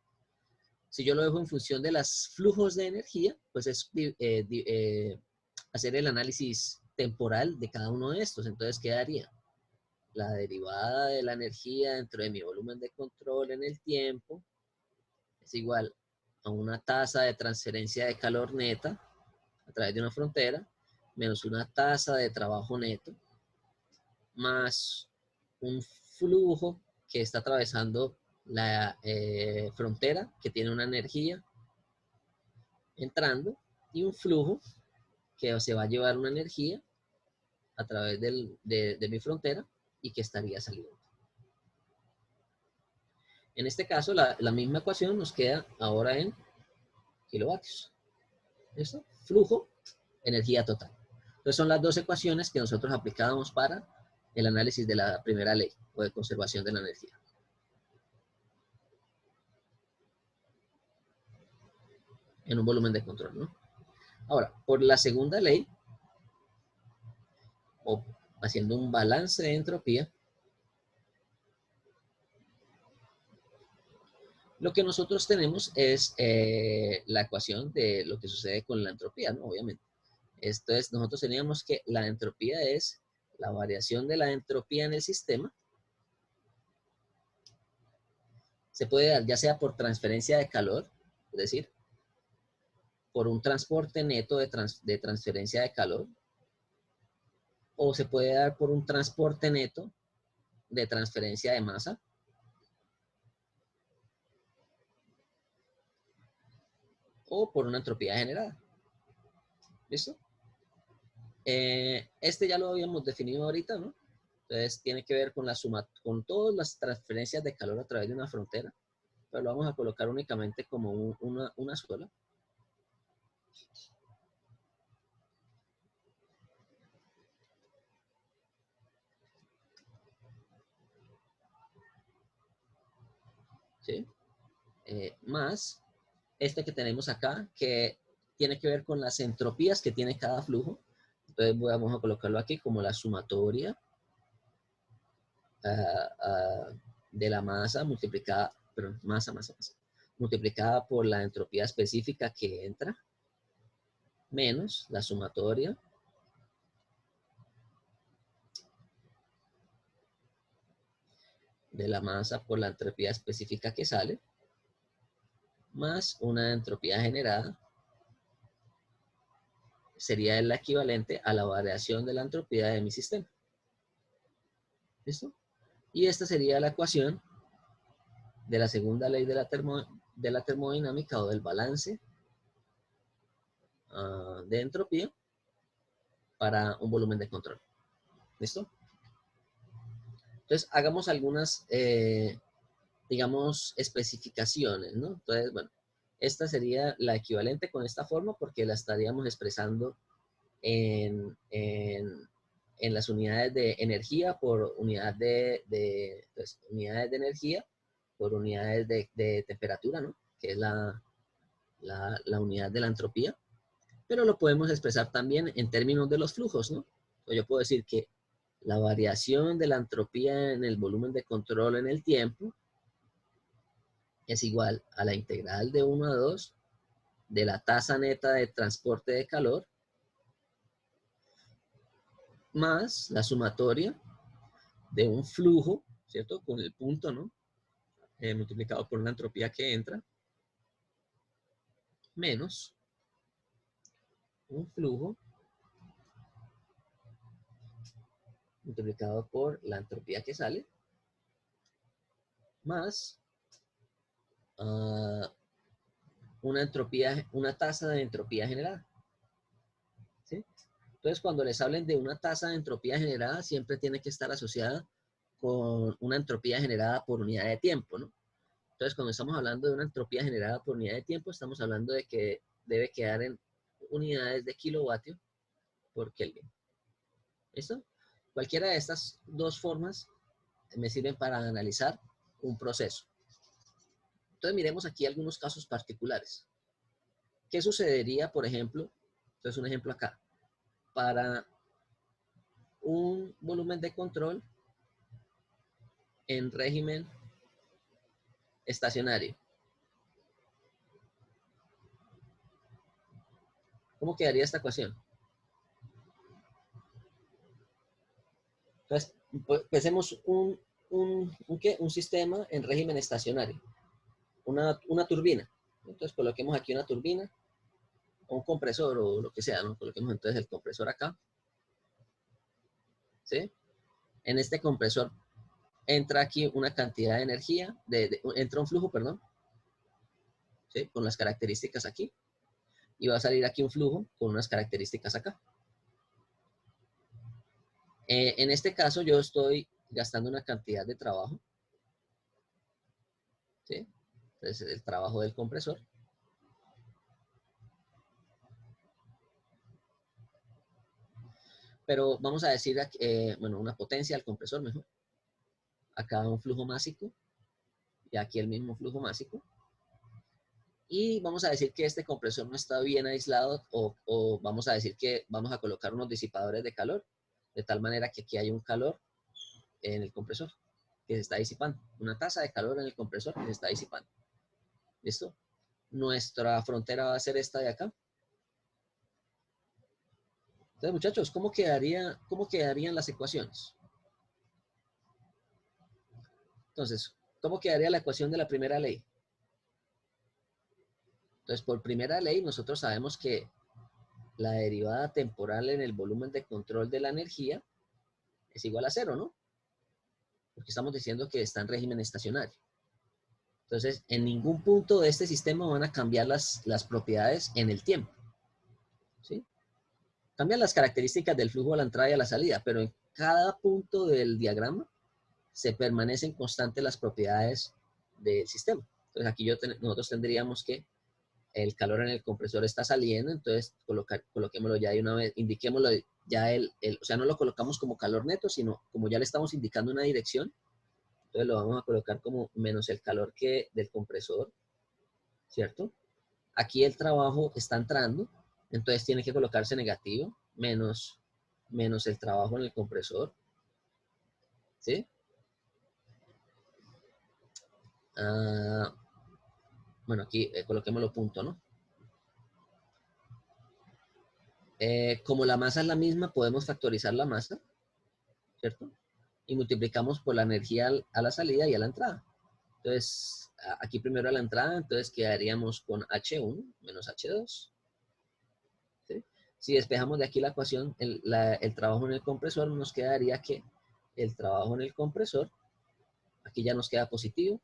Si yo lo dejo en función de los flujos de energía, pues es hacer el análisis temporal de cada uno de estos. Entonces quedaría la derivada de la energía dentro de mi volumen de control en el tiempo es igual a una tasa de transferencia de calor neta a través de una frontera menos una tasa de trabajo neto más un flujo que está atravesando la frontera que tiene una energía entrando y un flujo que se va a llevar una energía a través de mi frontera y que estaría saliendo. En este caso, la misma ecuación nos queda ahora en kilovatios. ¿Listo? Flujo, energía total. Entonces son las dos ecuaciones que nosotros aplicábamos para el análisis de la primera ley o de conservación de la energía. En un volumen de control, ¿no? Ahora, por la segunda ley, o haciendo un balance de entropía, lo que nosotros tenemos es la ecuación de lo que sucede con la entropía, ¿no? Obviamente. Esto es, nosotros teníamos que la entropía es la variación de la entropía en el sistema. Se puede dar ya sea por transferencia de calor, es decir, por un transporte neto de transferencia de calor, o se puede dar por un transporte neto de transferencia de masa, o por una entropía generada. ¿Listo? Este ya lo habíamos definido ahorita, ¿no? Entonces tiene que ver con la suma, con todas las transferencias de calor a través de una frontera, pero lo vamos a colocar únicamente como una sola. ¿Sí? Más este que tenemos acá, que tiene que ver con las entropías que tiene cada flujo. Entonces vamos a colocarlo aquí como la sumatoria de la masa multiplicada, perdón, masa, multiplicada por la entropía específica que entra, menos la sumatoria de la masa por la entropía específica que sale, más una entropía generada, sería el equivalente a la variación de la entropía de mi sistema. ¿Listo? Y esta sería la ecuación de la segunda ley de la termodinámica o del balance de entropía para un volumen de control. ¿Listo? Entonces, hagamos algunas, digamos, especificaciones, ¿no? Entonces, bueno, esta sería la equivalente con esta forma porque la estaríamos expresando en las unidades de energía por unidad pues, unidades de energía por unidades de temperatura, ¿no? Que es la unidad de la entropía. Pero lo podemos expresar también en términos de los flujos, ¿no? Entonces yo puedo decir que la variación de la entropía en el volumen de control en el tiempo es igual a la integral de 1 a 2 de la tasa neta de transporte de calor más la sumatoria de un flujo, ¿cierto? Con el punto, ¿no? Multiplicado por una entropía que entra, menos un flujo multiplicado por la entropía que sale, más una tasa de entropía generada. ¿Sí? Entonces, cuando les hablen de una tasa de entropía generada, siempre tiene que estar asociada con una entropía generada por unidad de tiempo, ¿no? Entonces, cuando estamos hablando de una entropía generada por unidad de tiempo, estamos hablando de que debe quedar en unidades de kilovatio por Kelvin. ¿Listo? Cualquiera de estas dos formas me sirven para analizar un proceso. Entonces, miremos aquí algunos casos particulares. ¿Qué sucedería, por ejemplo? Entonces, un ejemplo acá. Para un volumen de control en régimen estacionario. ¿Cómo quedaría esta ecuación? Entonces, pensemos un sistema en régimen estacionario, una turbina. Entonces, coloquemos aquí una turbina, o un compresor, o lo que sea, ¿no? Coloquemos entonces el compresor acá. ¿Sí? En este compresor entra aquí una cantidad de energía, entra un flujo, perdón, ¿sí? Con las características aquí, y va a salir aquí un flujo con unas características acá. En este caso yo estoy gastando una cantidad de trabajo, ¿sí? Entonces el trabajo del compresor. Pero vamos a decir, bueno, una potencia al compresor mejor. Acá un flujo másico y aquí el mismo flujo másico. Y vamos a decir que este compresor no está bien aislado o vamos a decir que vamos a colocar unos disipadores de calor de tal manera que aquí hay un calor en el compresor que se está disipando. Una tasa de calor en el compresor que se está disipando. ¿Listo? Nuestra frontera va a ser esta de acá. Entonces, muchachos, ¿cómo quedarían las ecuaciones? Entonces, ¿cómo quedaría la ecuación de la primera ley? Entonces, por primera ley, nosotros sabemos que la derivada temporal en el volumen de control de la energía es igual a 0, ¿no? Porque estamos diciendo que está en régimen estacionario. Entonces, en ningún punto de este sistema van a cambiar las propiedades en el tiempo, ¿sí? Cambian las características del flujo a la entrada y a la salida, pero en cada punto del diagrama se permanecen constantes las propiedades del sistema. Entonces, aquí nosotros tendríamos que el calor en el compresor está saliendo, entonces coloquémoslo ya de una vez, indiquémoslo ya o sea, no lo colocamos como calor neto, sino como ya le estamos indicando una dirección, entonces lo vamos a colocar como menos el calor del compresor, ¿cierto? Aquí el trabajo está entrando, entonces tiene que colocarse negativo, menos el trabajo en el compresor, ¿sí? Bueno, aquí coloquémoslo punto, ¿no? Como la masa es la misma, podemos factorizar la masa, ¿cierto? Y multiplicamos por la energía a la salida y a la entrada. Entonces, aquí primero a la entrada, entonces quedaríamos con H1 menos H2. ¿Sí? Si despejamos de aquí la ecuación, el trabajo en el compresor, nos quedaría que el trabajo en el compresor, aquí ya nos queda positivo.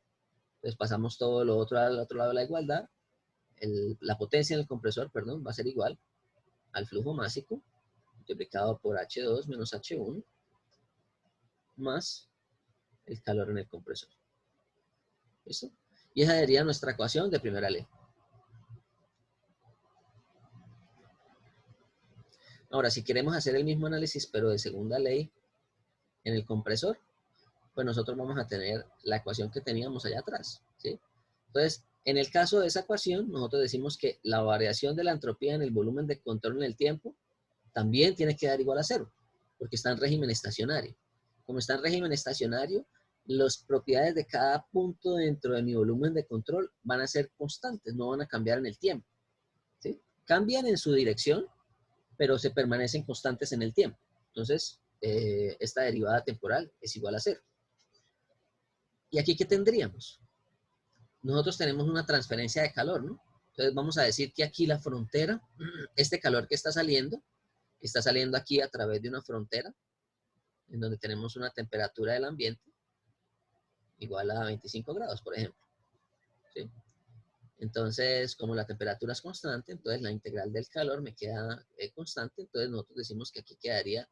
Entonces pasamos todo lo otro al otro lado de la igualdad. La potencia en el compresor, perdón, va a ser igual al flujo másico multiplicado por H2 menos H1 más el calor en el compresor. ¿Listo? Y esa sería nuestra ecuación de primera ley. Ahora, si queremos hacer el mismo análisis, pero de segunda ley en el compresor, pues nosotros vamos a tener la ecuación que teníamos allá atrás, ¿sí? Entonces, en el caso de esa ecuación, nosotros decimos que la variación de la entropía en el volumen de control en el tiempo también tiene que dar igual a 0, porque está en régimen estacionario. Como está en régimen estacionario, las propiedades de cada punto dentro de mi volumen de control van a ser constantes, no van a cambiar en el tiempo, ¿sí? Cambian en su dirección, pero se permanecen constantes en el tiempo. Entonces, esta derivada temporal es igual a 0. ¿Y aquí qué tendríamos? Nosotros tenemos una transferencia de calor, ¿no? Entonces vamos a decir que aquí la frontera, este calor que está saliendo aquí a través de una frontera, en donde tenemos una temperatura del ambiente igual a 25 grados, por ejemplo. ¿Sí? Entonces, como la temperatura es constante, entonces la integral del calor me queda constante, entonces nosotros decimos que aquí quedaría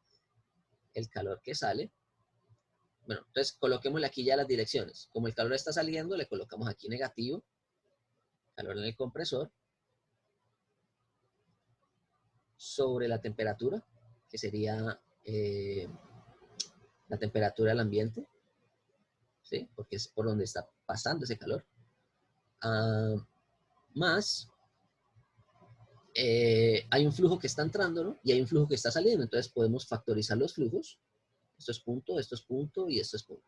el calor que sale. Bueno, entonces coloquémosle aquí ya las direcciones. Como el calor está saliendo, le colocamos aquí negativo, calor en el compresor, sobre la temperatura, que sería la temperatura del ambiente, ¿sí? Porque es por donde está pasando ese calor. Más, hay un flujo que está entrando, ¿no? Y hay un flujo que está saliendo, entonces podemos factorizar los flujos. Esto es punto y esto es punto.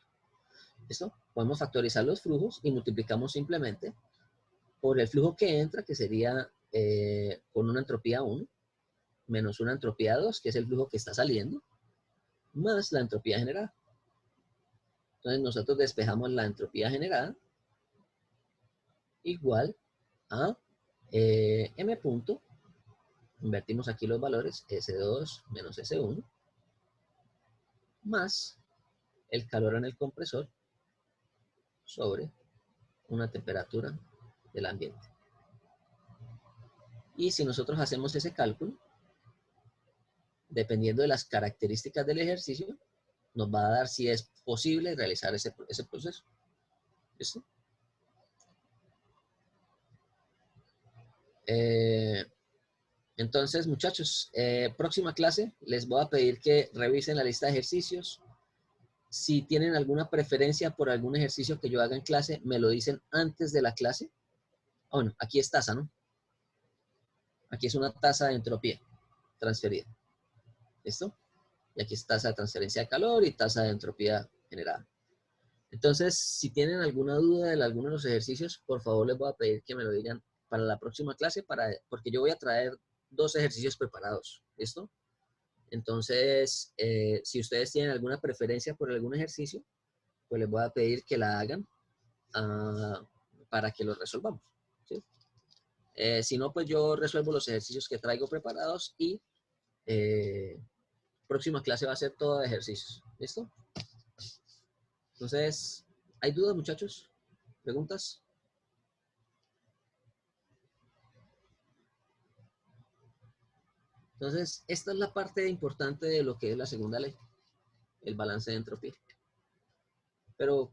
¿Listo? Podemos factorizar los flujos y multiplicamos simplemente por el flujo que entra, que sería con una entropía 1, menos una entropía 2, que es el flujo que está saliendo, más la entropía generada. Entonces nosotros despejamos la entropía generada igual a m punto, invertimos aquí los valores, S2 menos S1, más el calor en el compresor sobre una temperatura del ambiente. Y si nosotros hacemos ese cálculo, dependiendo de las características del ejercicio, nos va a dar si es posible realizar ese proceso. ¿Listo? Entonces, muchachos, próxima clase les voy a pedir que revisen la lista de ejercicios. Si tienen alguna preferencia por algún ejercicio que yo haga en clase, me lo dicen antes de la clase. Bueno, aquí es tasa, ¿no? Aquí es una tasa de entropía transferida. ¿Listo? Y aquí es tasa de transferencia de calor y tasa de entropía generada. Entonces, si tienen alguna duda de alguno de los ejercicios, por favor les voy a pedir que me lo digan para la próxima clase, porque yo voy a traer 2 ejercicios preparados. ¿Listo? Entonces, si ustedes tienen alguna preferencia por algún ejercicio, pues les voy a pedir que la hagan para que lo resolvamos. ¿Sí? Si no, pues yo resuelvo los ejercicios que traigo preparados y próxima clase va a ser todo de ejercicios. ¿Listo? Entonces, ¿hay dudas, muchachos? ¿Preguntas? Entonces, esta es la parte importante de lo que es la segunda ley, el balance de entropía. Pero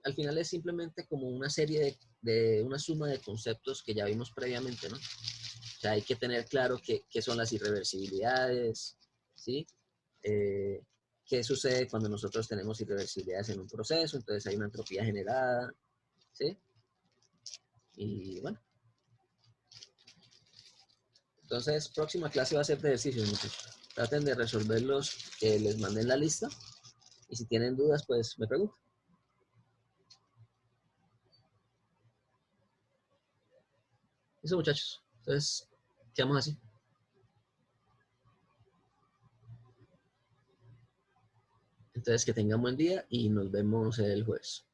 al final es simplemente como una serie de una suma de conceptos que ya vimos previamente, ¿no? O sea, hay que tener claro qué son las irreversibilidades, ¿sí? Qué sucede cuando nosotros tenemos irreversibilidades en un proceso, entonces hay una entropía generada, ¿sí? Y bueno. Entonces, próxima clase va a ser de ejercicios, muchachos. Traten de resolverlos, que les manden la lista. Y si tienen dudas, pues me preguntan. Eso, muchachos. Entonces, quedamos así. Entonces, que tengan buen día y nos vemos el jueves.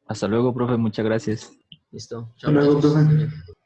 Hasta luego, profe. Muchas gracias. ¿Listo? Hasta luego, muchachos. profe.